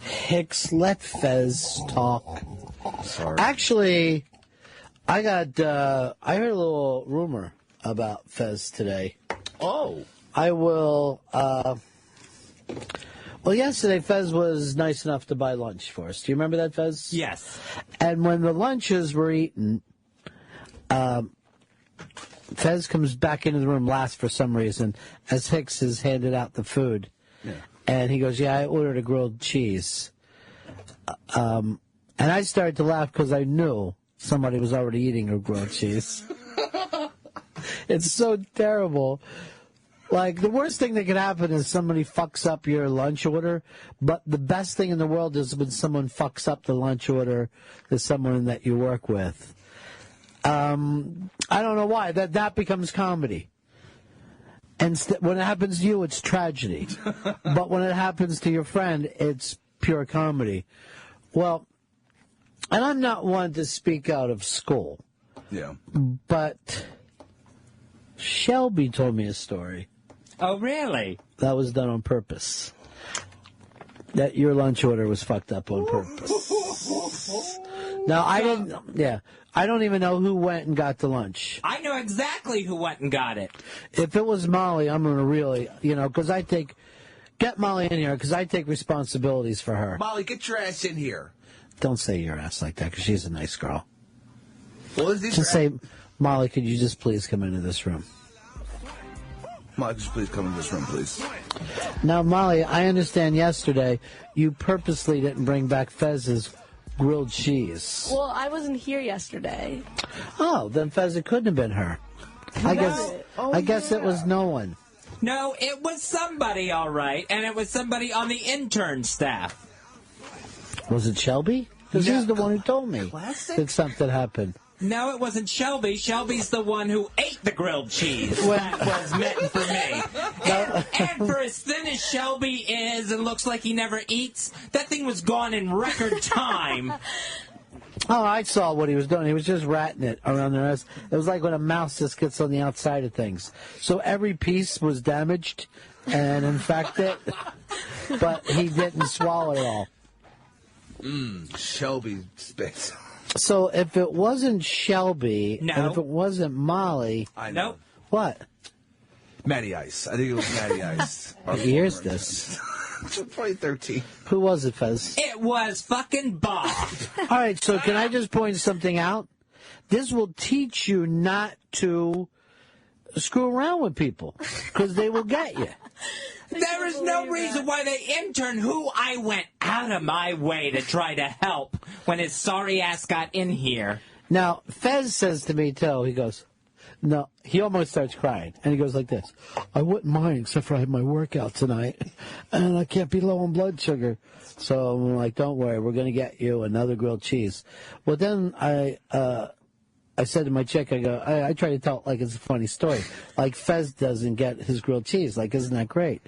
B: Hicks, let Fez talk.
C: Sorry.
B: Actually, I heard a little rumor about Fez today.
C: Oh.
B: I will, well, yesterday Fez was nice enough to buy lunch for us. Do you remember that, Fez?
E: Yes.
B: And when the lunches were eaten, Fez comes back into the room last for some reason as Hicks has handed out the food. Yeah. And he goes, yeah, I ordered a grilled cheese. And I started to laugh because I knew somebody was already eating a grilled cheese. It's so terrible. Like, the worst thing that could happen is somebody fucks up your lunch order, but the best thing in the world is when someone fucks up the lunch order to someone that you work with. I don't know why. That becomes comedy. And when it happens to you, it's tragedy. But when it happens to your friend, it's pure comedy. Well, and I'm not one to speak out of school.
C: Yeah.
B: But Shelby told me a story.
E: Oh, really?
B: That was done on purpose. That your lunch order was fucked up on purpose. Now, I don't even know who went and got the lunch.
E: I know exactly who went and got it.
B: If it was Molly, I'm going to really, because get Molly in here, because I take responsibilities for her.
C: Molly, get your ass in here.
B: Don't say your ass like that, because she's a nice girl.
C: Well,
B: Just say, Molly, could you just please come into this room?
C: Molly, just please come into this room, please.
B: Now, Molly, I understand yesterday you purposely didn't bring back Fez's grilled cheese.
O: Well, I wasn't here yesterday.
B: Oh, then Fez, it couldn't have been her. I guess it was no one.
E: No, it was somebody, all right, and it was somebody on the intern staff.
B: Was it Shelby? Because he's the one who told me that something happened.
E: No, it wasn't Shelby. Shelby's the one who ate the grilled cheese. That was meant for me. And for as thin as Shelby is and looks like he never eats, that thing was gone in record time.
B: Oh, I saw what he was doing. He was just ratting it around the rest. It was like when a mouse just gets on the outside of things. So every piece was damaged and infected, but he didn't swallow it all.
C: Shelby spit.
B: So if it wasn't Shelby, and if it wasn't Molly...
C: I know.
E: Nope.
B: What?
C: Matty Ice. I think it was Matty Ice.
B: Here's this.
C: 2013.
B: Who was it, Fez?
E: It was fucking Bah.
B: All right, so can I just point something out? This will teach you not to screw around with people, because they will get you.
E: There is no reason why the intern, who I went out of my way to try to help when his sorry ass got in here.
B: Now, Fez says to me, too, he goes, no, he almost starts crying, and he goes like this, I wouldn't mind except for I had my workout tonight, and I can't be low on blood sugar. So I'm like, don't worry, we're going to get you another grilled cheese. Well, then I said to my chick, I try to tell it like it's a funny story. Like Fez doesn't get his grilled cheese. Like, isn't that great?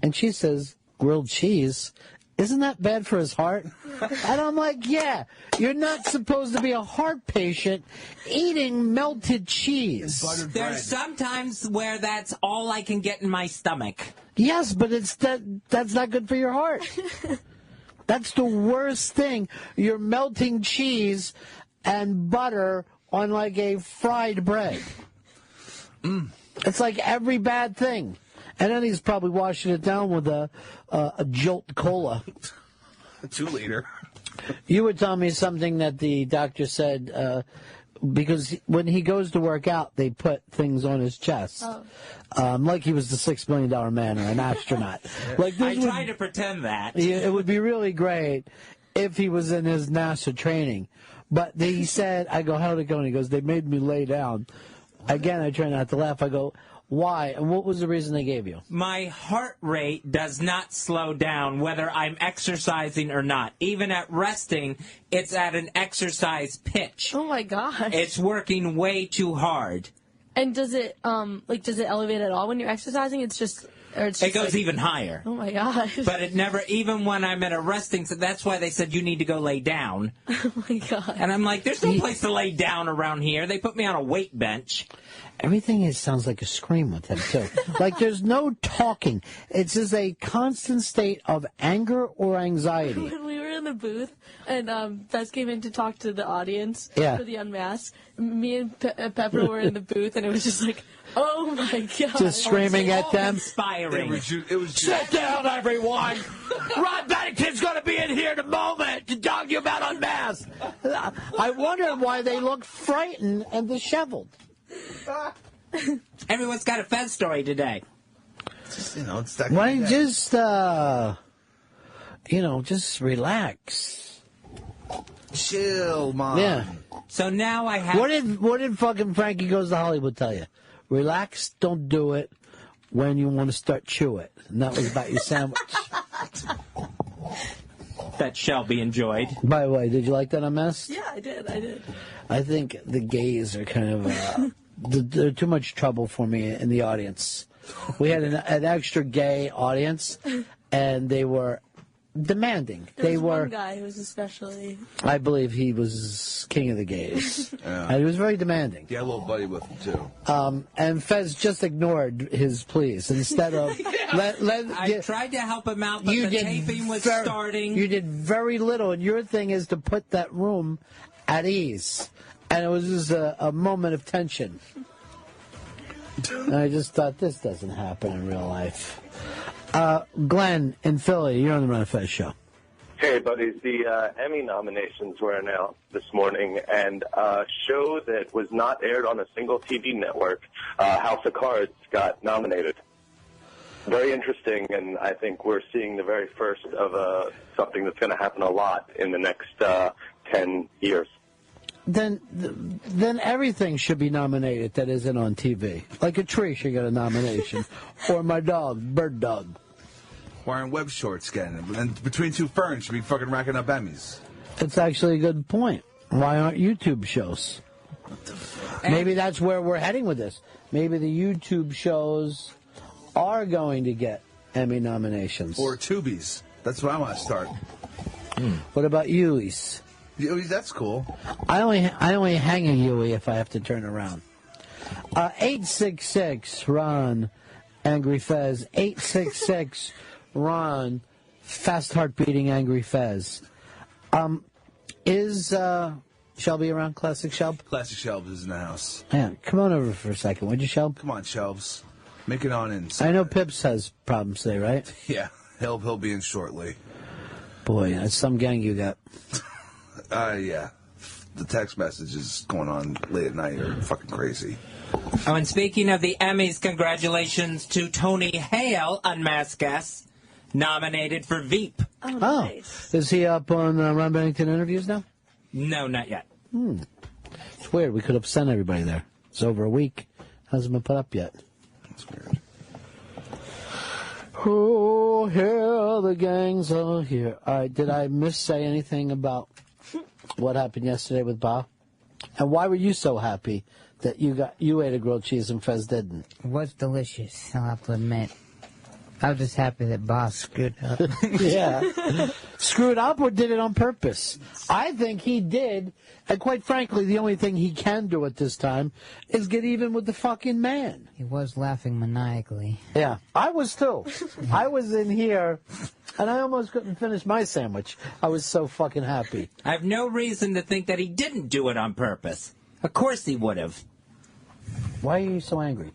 B: And she says, grilled cheese? Isn't that bad for his heart? And I'm like, yeah, you're not supposed to be a heart patient eating melted cheese.
E: There's sometimes where that's all I can get in my stomach.
B: Yes, but that's not good for your heart. That's the worst thing. You're melting cheese and butter on like a fried bread. It's like every bad thing. And then he's probably washing it down with a Jolt Cola.
C: A 2-liter.
B: You were telling me something that the doctor said, because when he goes to work out, they put things on his chest. Like he was the $6 million man or an astronaut. Like
E: I try to pretend that.
B: It would be really great if he was in his NASA training. But he said, I go, how'd it go? And he goes, they made me lay down. Again, I try not to laugh. I go, why? And what was the reason they gave you?
E: My heart rate does not slow down whether I'm exercising or not. Even at resting, it's at an exercise pitch.
O: Oh, my gosh.
E: It's working way too hard.
O: And does it, does it elevate at all when you're exercising? It's just...
E: It goes even higher.
O: Oh, my gosh.
E: But it never, even when I'm at a resting, so that's why they said you need to go lay down.
O: Oh, my God.
E: And I'm like, there's no place to lay down around here. They put me on a weight bench.
B: Everything sounds like a scream with him, too. Like, there's no talking. It's just a constant state of anger or anxiety.
O: When we were in the booth, and Bess came in to talk to the audience for the Unmasked, me and Pepper were in the booth, and it was just like, oh, my God.
B: Just screaming at them.
E: Inspiring.
C: It was
B: Sit down, everyone! Ron Bennington's going to be in here in a moment to talk to you about Unmasked. I wonder why they look frightened and disheveled.
E: Everyone's got a Fez story today.
C: Just, it's that
B: Why just relax.
C: Chill, Mom.
B: Yeah.
E: So now I have...
B: What did fucking Frankie Goes to Hollywood tell you? Relax, don't do it when you want to start chew it. And that was about your sandwich.
E: That Shelby enjoyed.
B: By the way, did you like that Unmasked?
O: Yeah, I did.
B: I think the gays are kind of... they're too much trouble for me in the audience. We had an extra gay audience, and they were demanding.
O: There was one guy who was especially...
B: I believe he was king of the gays.
C: Yeah.
B: And he was very demanding.
C: Yeah, a little buddy with him, too.
B: And Fez just ignored his pleas. Instead of...
E: I tried to help him out, but the taping was starting.
B: You did very little, and your thing is to put that room at ease. And it was just a moment of tension. And I just thought, this doesn't happen in real life. Glenn in Philly, you're on the Ron and Fez show.
P: Hey, buddies. The Emmy nominations were announced this morning, and a show that was not aired on a single TV network, House of Cards, got nominated. Very interesting, and I think we're seeing the very first of something that's going to happen a lot in the next 10 years.
B: then everything should be nominated that isn't on TV. Like a tree should get a nomination, or my dog, Bird Dog.
C: Wearing web shorts getting it. And Between Two Ferns should be fucking racking up Emmys.
B: It's actually a good point. Why aren't YouTube shows? Maybe that's where we're heading with this. Maybe the YouTube shows are going to get Emmy nominations.
C: Or Tubies. That's what I want to start.
B: What about Yui's?
C: That's cool.
B: I only hang a Yui if I have to turn around. 866 Ron Angry Fez. 866 Ron Fast Heart Beating Angry Fez. Is Shelby around? Classic Shelb?
C: Classic Shelbs is in the house.
B: Yeah, come on over for a second, would you, Shelb?
C: Come on, Shelbs. Make it on in.
B: I know Pips has problems today, right?
C: Yeah, he'll be in shortly.
B: Boy, that's some gang you got.
C: Yeah. The text messages going on late at night are fucking crazy.
E: Oh, and speaking of the Emmys, congratulations to Tony Hale, Unmasked Guest, nominated for Veep.
O: Oh, nice.
B: Is he up on Ron Bennington interviews now?
E: No, not yet.
B: It's weird. We could have sent everybody there. It's over a week. Hasn't been put up yet.
C: That's weird.
B: Oh, here the gangs are here. All right, did I say anything about what happened yesterday with Bah? And why were you so happy that you ate a grilled cheese and Fez didn't?
F: It was delicious, I'll have to admit. I was just happy that Boss screwed up.
B: Yeah. Screwed up or did it on purpose? I think he did. And quite frankly, the only thing he can do at this time is get even with the fucking man.
F: He was laughing maniacally.
B: Yeah, I was too. I was in here, and I almost couldn't finish my sandwich. I was so fucking happy.
E: I have no reason to think that he didn't do it on purpose. Of course he would have.
B: Why are you so angry?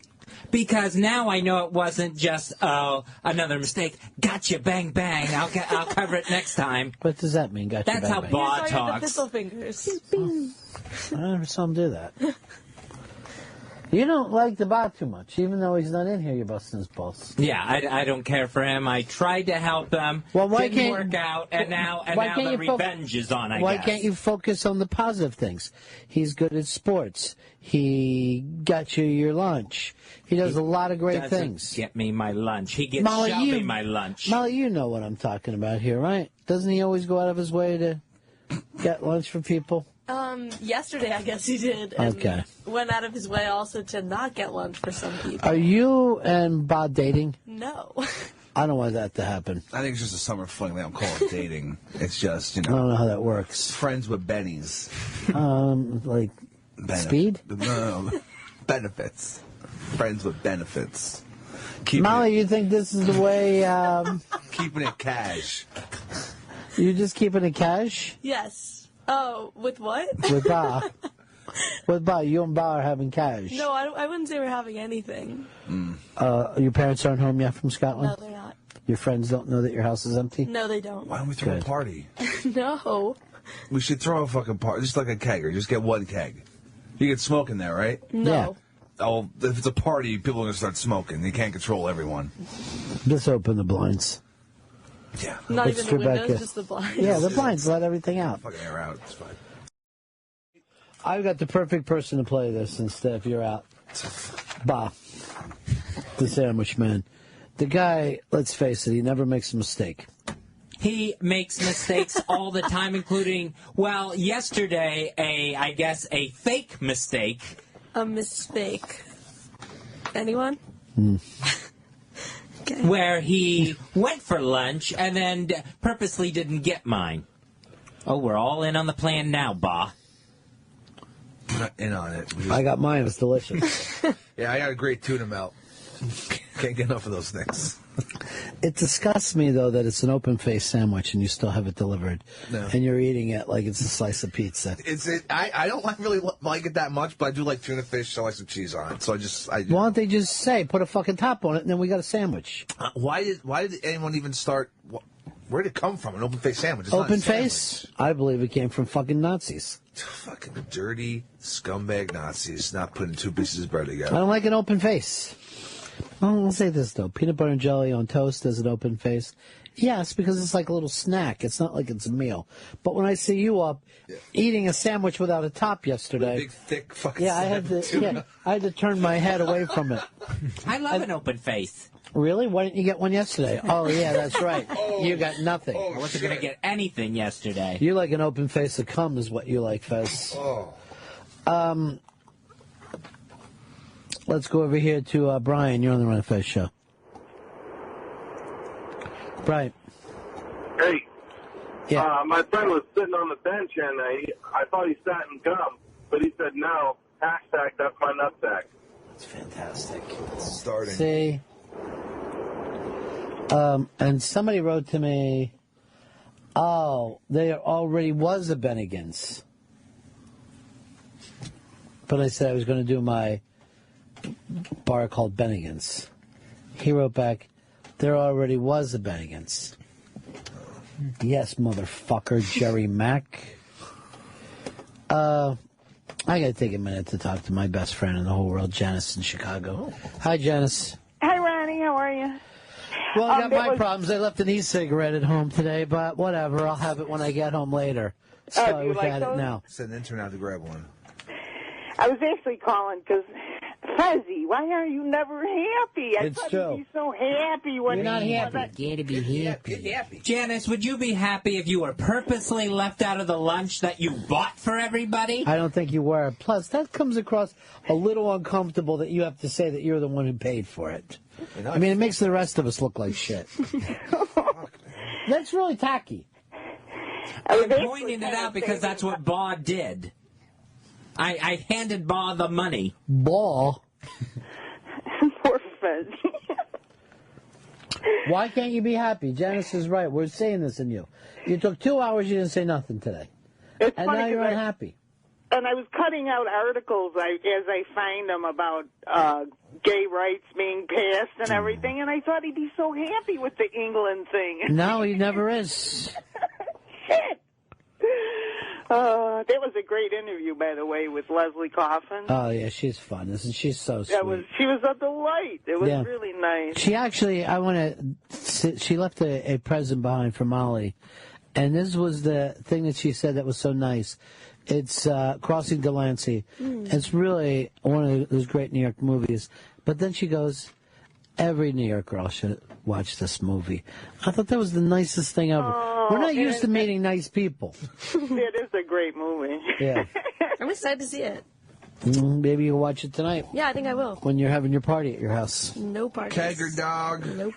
E: Because now I know it wasn't just another mistake. Gotcha, bang, bang. I'll cover it next time.
B: What does that mean? Gotcha,
E: That's
B: bang,
E: how
B: bang.
E: Bah
O: The
E: talks.
O: pistol fingers.
B: I never saw him do that. You don't like the Bah too much, even though he's not in here. You're busting his balls.
E: Yeah, I don't care for him. I tried to help him.
B: Well, why
E: Didn't
B: can't
E: work out, and now
B: why can't
E: the
B: you
E: revenge is on. I
B: Why
E: guess.
B: can't you focus on the positive things? He's good at sports. He got you your lunch. He does a lot of great
E: Doesn't
B: things.
E: Get me my lunch. He gets
B: Molly,
E: Shelby my lunch.
B: Molly, you know what I'm talking about here, right? Doesn't he always go out of his way to get lunch for people?
O: Yesterday, I guess he did. And
B: Okay.
O: went out of his way also to not get lunch for some people.
B: Are you and Bah dating?
O: No.
B: I don't want that to happen.
C: I think it's just a summer fling. They don't call it dating. It's just,
B: I don't know how that works.
C: friends with bennies.
B: Like speed?
C: No, benefits. Friends with benefits.
B: Molly, you think this is the way?
C: Keeping it cash.
B: You just keeping it cash
O: Yes. Oh, with what?
B: with Bah? With Bah, you and Bah are having cash.
O: No, I wouldn't say we're having anything.
B: Your parents aren't home yet from Scotland?
O: No, they're not.
B: Your friends don't know that your house is empty?
O: No, they don't.
C: Why don't we throw
B: Good.
C: a party?
O: No.
C: We should throw a fucking party, just like a kegger. Just get one keg. You can smoke in there, right?
O: No.
B: Yeah.
C: Oh, if it's a party, people are gonna start smoking. You can't control everyone.
B: Just open the blinds.
C: Yeah.
O: Not
B: It's
O: even the windows,
B: Rebecca.
O: just the blinds.
B: Yeah, the blinds let everything out.
C: Fucking air out. It's fine.
B: I've got the perfect person to play this instead if you're out. Bah, the sandwich man. The guy, let's face it, he never makes a mistake.
E: He makes mistakes all the time, including, well, yesterday, I guess a fake mistake.
O: A mistake. Anyone? Okay.
E: Where he went for lunch and then purposely didn't get mine. Oh, we're all in on the plan now, Bah.
C: I'm not in on it.
B: I got mine. It's delicious.
C: Yeah, I got a great tuna melt. Can't get enough of those things.
B: It disgusts me, though, that it's an open-faced sandwich and you still have it delivered.
C: No.
B: And you're eating it like it's a slice of pizza.
C: I don't really like it that much, but I do like tuna fish, so I like some cheese on it. So
B: Why don't they just say, put a fucking top on it, and then we got a sandwich?
C: Why did anyone even start? Where did it come from? An open-faced sandwich? It's not a
B: Open face? I believe it came from fucking Nazis.
C: Fucking dirty scumbag Nazis not putting two pieces of bread
B: I
C: together.
B: don't like an open face. I'll say this, though. Peanut butter and jelly on toast as an open face. Yes, because it's like a little snack. It's not like it's a meal. But when I see you up eating a sandwich without a top yesterday.
C: Big, thick fucking
B: I had to turn my head away from it.
E: I love an open face.
B: Really? Why didn't you get one yesterday? Oh, yeah, that's right. You got nothing.
E: I wasn't going to get anything yesterday.
B: You like an open face of cum is what you like, Fez. Let's go over here to Brian. You're on the Run of Fez show. Brian.
Q: Hey.
B: Yeah.
Q: My friend was sitting on the bench, and I thought he sat in gum, but he said, no, hashtag, that's my nutsack.
B: That's fantastic.
C: It's starting.
B: See? And somebody wrote to me, oh, there already was a Bennigan's. But I said I was going to do my bar called Bennigan's. He wrote back, there already was a Bennigan's. Yes, motherfucker, Jerry Mack. I got to take a minute to talk to my best friend in the whole world, Janice in Chicago. Hi, Janice.
R: Hi, Ronnie. How are you?
B: Well, I got my problems. I left an e-cigarette at home today, but whatever. I'll have it when I get home later. So
R: do you
B: we've
R: like
B: had
R: those?
B: it now.
C: Send an intern out to grab one.
R: I was actually calling because, Fuzzy, why are you never happy? I
B: It's
R: thought
B: true.
R: you'd be so happy when
B: You're not happy.
F: Get to be happy.
E: Janice, would you be happy if you were purposely left out of the lunch that you bought for everybody?
B: I don't think you were. Plus, that comes across a little uncomfortable that you have to say that you're the one who paid for it. I mean, it makes the rest of us look like shit. That's really tacky.
E: I'm pointing it out because that's what Bah did. I handed Bah the money.
B: Bah?
R: Poor Fuzzy.
B: Why can't you be happy? Janice is right. We're saying this in you. You took 2 hours, you didn't say nothing today.
R: It's
B: And
R: funny
B: now you're
R: 'cause
B: unhappy.
R: And I was cutting out articles as I find them about gay rights being passed and everything, and I thought he'd be so happy with the England thing.
B: No, he never is.
R: Shit! That was a great interview, by the way, with Leslie Coffin.
B: Oh, yeah, she's fun, isn't she? She's so sweet.
R: She was a delight. It was
B: Yeah.
R: really nice.
B: She actually, she left a present behind for Molly. And this was the thing that she said that was so nice. It's Crossing Delancey. It's really one of those great New York movies. But then she goes, every New York girl should watch this movie. I thought that was the nicest thing ever. We're not used to meeting nice people.
R: It is a great movie.
B: Yeah.
O: I'm excited to see it.
B: Maybe you'll watch it tonight.
O: Yeah, I think I will.
B: When you're having your party at your house.
O: No parties.
C: Kegger dog.
O: Nope.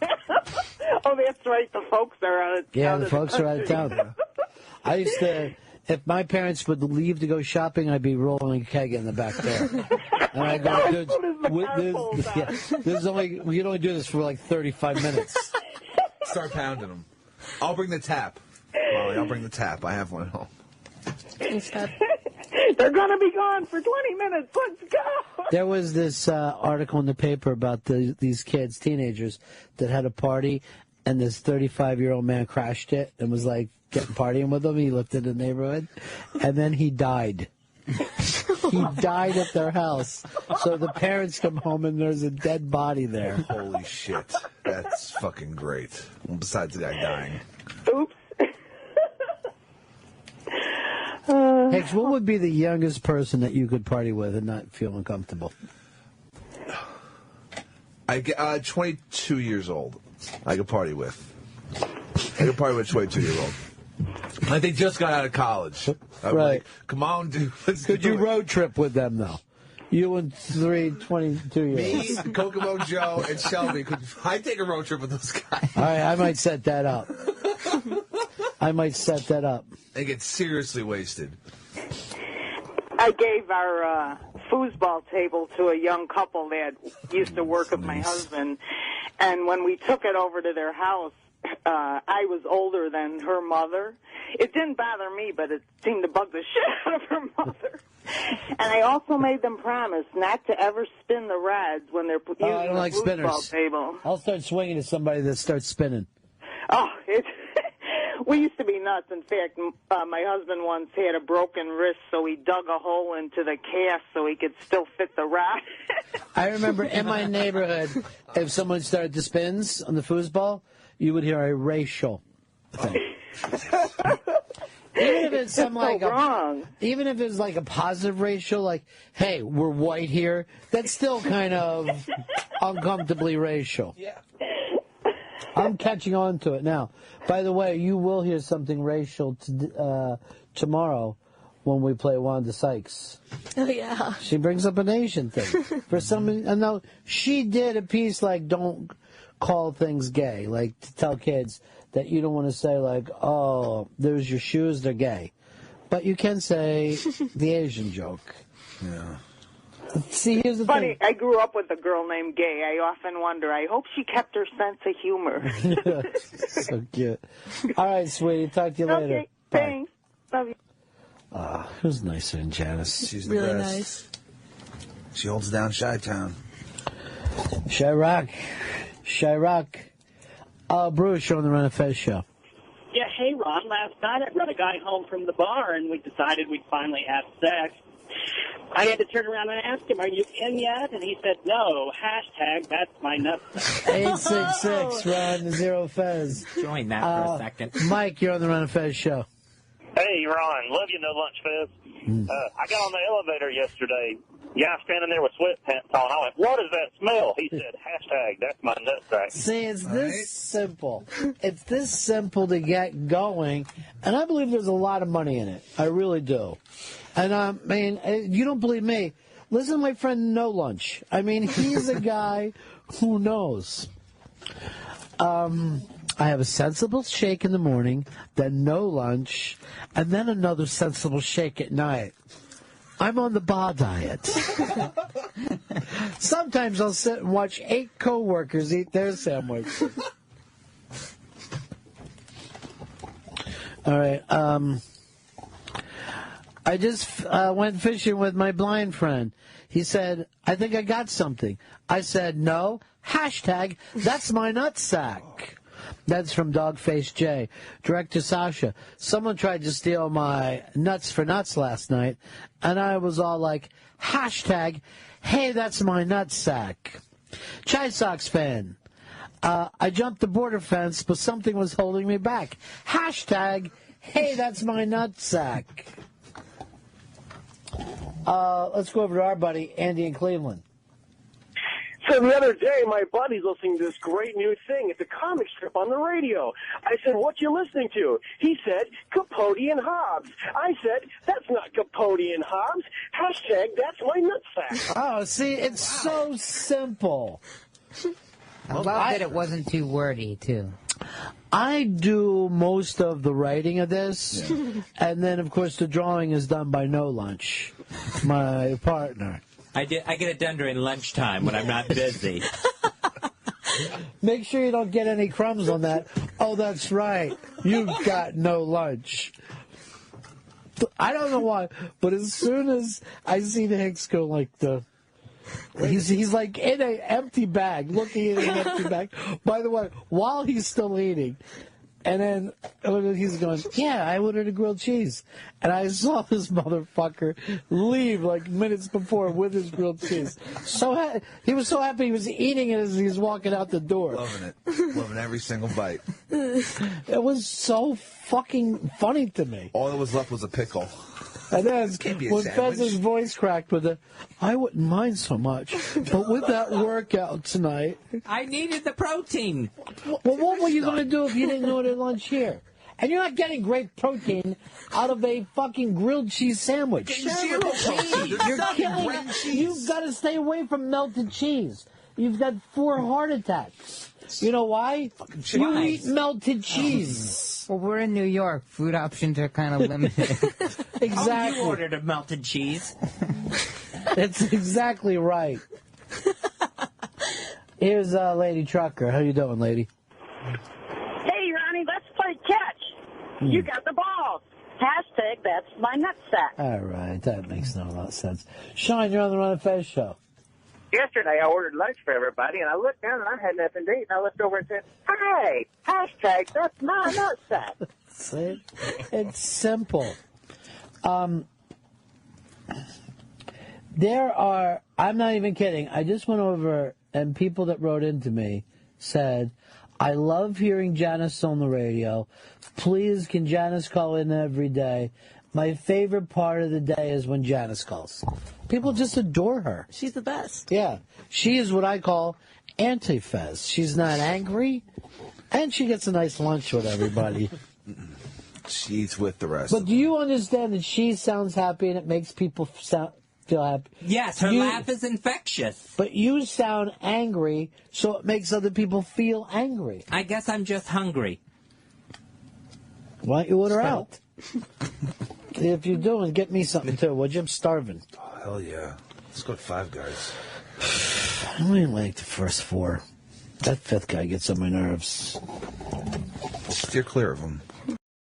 R: Oh, that's right. The folks are out of
B: Yeah,
R: out
B: the
R: of
B: folks are out of
R: country.
B: town. I used to, if my parents would leave to go shopping, I'd be rolling a keg in the back there. And I'd go, dude, this is only, we can only do this for like 35 minutes.
C: Start pounding them. I'll bring the tap. Molly, I'll bring the tap. I have one at home.
R: They're going to be gone for 20 minutes. Let's go.
B: There was this article in the paper about these kids, teenagers, that had a party, and this 35-year-old man crashed it and was like getting partying with them. He lived in the neighborhood, and then he died. He died at their house. So the parents come home and there's a dead body there.
C: Holy shit. That's fucking great. Well, besides the guy dying.
R: Oops.
B: Hicks, what would be the youngest person that you could party with and not feel uncomfortable?
C: I get 22 years old. I could party with. I could party with a 22-year-old. Like they just got out of college. I'm
B: Right.
C: like, come on, dude. Let's
B: Could
C: do
B: you
C: it.
B: road trip with them, though? You and 22-year-olds.
C: Me, Kokomo Joe, and Shelby. I'd take a road trip with those guys.
B: All right, I might set that up.
C: They get seriously wasted.
R: I gave our foosball table to a young couple that used to work with my husband, and when we took it over to their house, I was older than her mother. It didn't bother me, but it seemed to bug the shit out of her mother. And I also made them promise not to ever spin the rods when they're using
B: I don't like
R: the foosball
B: spinners.
R: table.
B: I'll start swinging to somebody that starts spinning.
R: Oh, We used to be nuts. In fact, my husband once had a broken wrist, so he dug a hole into the cast so he could still fit the rod.
B: I remember in my neighborhood, if someone started to spins on the foosball, you would hear a racial thing. Even if it's some like even if it's like a positive racial, like, hey, we're white here, that's still kind of uncomfortably racial.
R: Yeah.
B: I'm catching on to it now. By the way, you will hear something racial tomorrow when we play Wanda Sykes.
O: Oh, yeah.
B: She brings up an Asian thing. For some, and now she did a piece like, don't call things gay, like to tell kids that you don't want to say like, oh, there's your shoes, they're gay. But you can say the Asian joke.
N: Yeah.
B: See, here's the
R: Funny,
B: thing.
R: I grew up with a girl named Gay. I often wonder, I hope she kept her sense of humor.
B: So cute. All right, sweetie. Talk to you later.
R: Okay, thanks. Love you.
B: Who's nicer than Janice?
C: She's the
O: Really
C: best.
O: nice.
C: She holds down Chi-Town.
B: Chirac. Bruce, you're on the Run of Fez show.
S: Yeah, hey, Ron. Last night I brought a guy home from the bar, and we decided we'd finally have sex. I had to turn around and ask him, are you in yet? And he said, no. Hashtag, that's my nutsack.
B: 866 Ron Zero Fez.
E: Join that for a second.
B: Mike, you're on the Run of Fez show.
T: Hey, Ron. Love you, No Lunch Fez. I got on the elevator yesterday. Guy standing there with sweatpants on. I went, what is that smell? He said, hashtag, that's my nutsack.
B: See, it's this simple. It's this simple to get going, and I believe there's a lot of money in it. I really do. And, I mean, you don't believe me. Listen to my friend No Lunch. I mean, he's a guy who knows. I have a sensible shake in the morning, then no lunch, and then another sensible shake at night. I'm on the Bah diet. Sometimes I'll sit and watch 8 coworkers eat their sandwich. All right. I just went fishing with my blind friend. He said, I think I got something. I said, no. Hashtag, that's my nutsack. That's from Dogface J. Director Sasha. Someone tried to steal my nuts for nuts last night, and I was all like, hashtag, hey, that's my nutsack. Chai Sox fan. I jumped the border fence, but something was holding me back. Hashtag, hey, that's my nutsack. Let's go over to our buddy, Andy in Cleveland.
U: So the other day, my buddy's listening to this great new thing. It's a comic strip on the radio. I said, what you listening to? He said, Capote and Hobbs. I said, that's not Capote and Hobbs. Hashtag, that's my nutsack.
B: Oh, see, it's so simple.
F: I love that it wasn't too wordy, too.
B: I do most of the writing of this, and then, of course, the drawing is done by No Lunch, my partner.
E: I get it done during lunchtime when I'm not busy.
B: Make sure you don't get any crumbs on that. Oh, that's right. You've got no lunch. I don't know why, but as soon as I see the Hicks go like he's like in an empty bag, looking at an empty bag. By the way, while he's still eating, and then he's going, yeah, I ordered a grilled cheese. And I saw this motherfucker leave like minutes before with his grilled cheese. He was so happy he was eating it as he was walking out the door.
C: Loving it. Loving every single bite.
B: It was so fucking funny to me.
C: All that was left was a pickle.
B: And then
C: be a
B: when
C: sandwich.
B: Fez's voice cracked with I wouldn't mind so much, but with that workout tonight...
E: I needed the protein.
B: Well, what were you going to do if you didn't order lunch here? And you're not getting great protein out of a fucking grilled cheese sandwich.
C: Zero protein.
B: You're killing. You've got to stay away from melted cheese. You've got 4 heart attacks. You know why? You eat melted cheese.
F: Well, we're in New York. Food options are kind of limited.
B: Exactly.
E: Oh, you ordered a melted cheese.
B: That's exactly right. Here's Lady Trucker. How you doing, lady?
V: Hey, Ronnie, let's play catch. You got the ball. Hashtag, that's my nutsack.
B: All right, that makes no lot of sense. Sean, you're on the Run of Fez show.
K: Yesterday, I ordered lunch for everybody, and I looked down, and I had nothing to eat, and I looked over and said, hey, hashtag, that's my nutsack.
B: See? It's simple. There are, I'm not even kidding, I just went over, and people that wrote into me said, I love hearing Janice on the radio. Please, can Janice call in every day? My favorite part of the day is when Janice calls. People just adore her.
O: She's the best.
B: Yeah. She is what I call anti-Fez. She's not angry, and she gets a nice lunch with everybody.
C: She eats with the rest.
B: But do you understand that she sounds happy and it makes people feel happy?
E: Yes, her laugh is infectious.
B: But you sound angry, so it makes other people feel angry.
E: I guess I'm just hungry.
B: Why don't you order out? If you're doing, get me something too, would you? I'm starving.
C: Oh, hell yeah. Let's go to Five Guys.
B: I don't even like the first four. That fifth guy gets on my nerves.
C: Steer clear of him.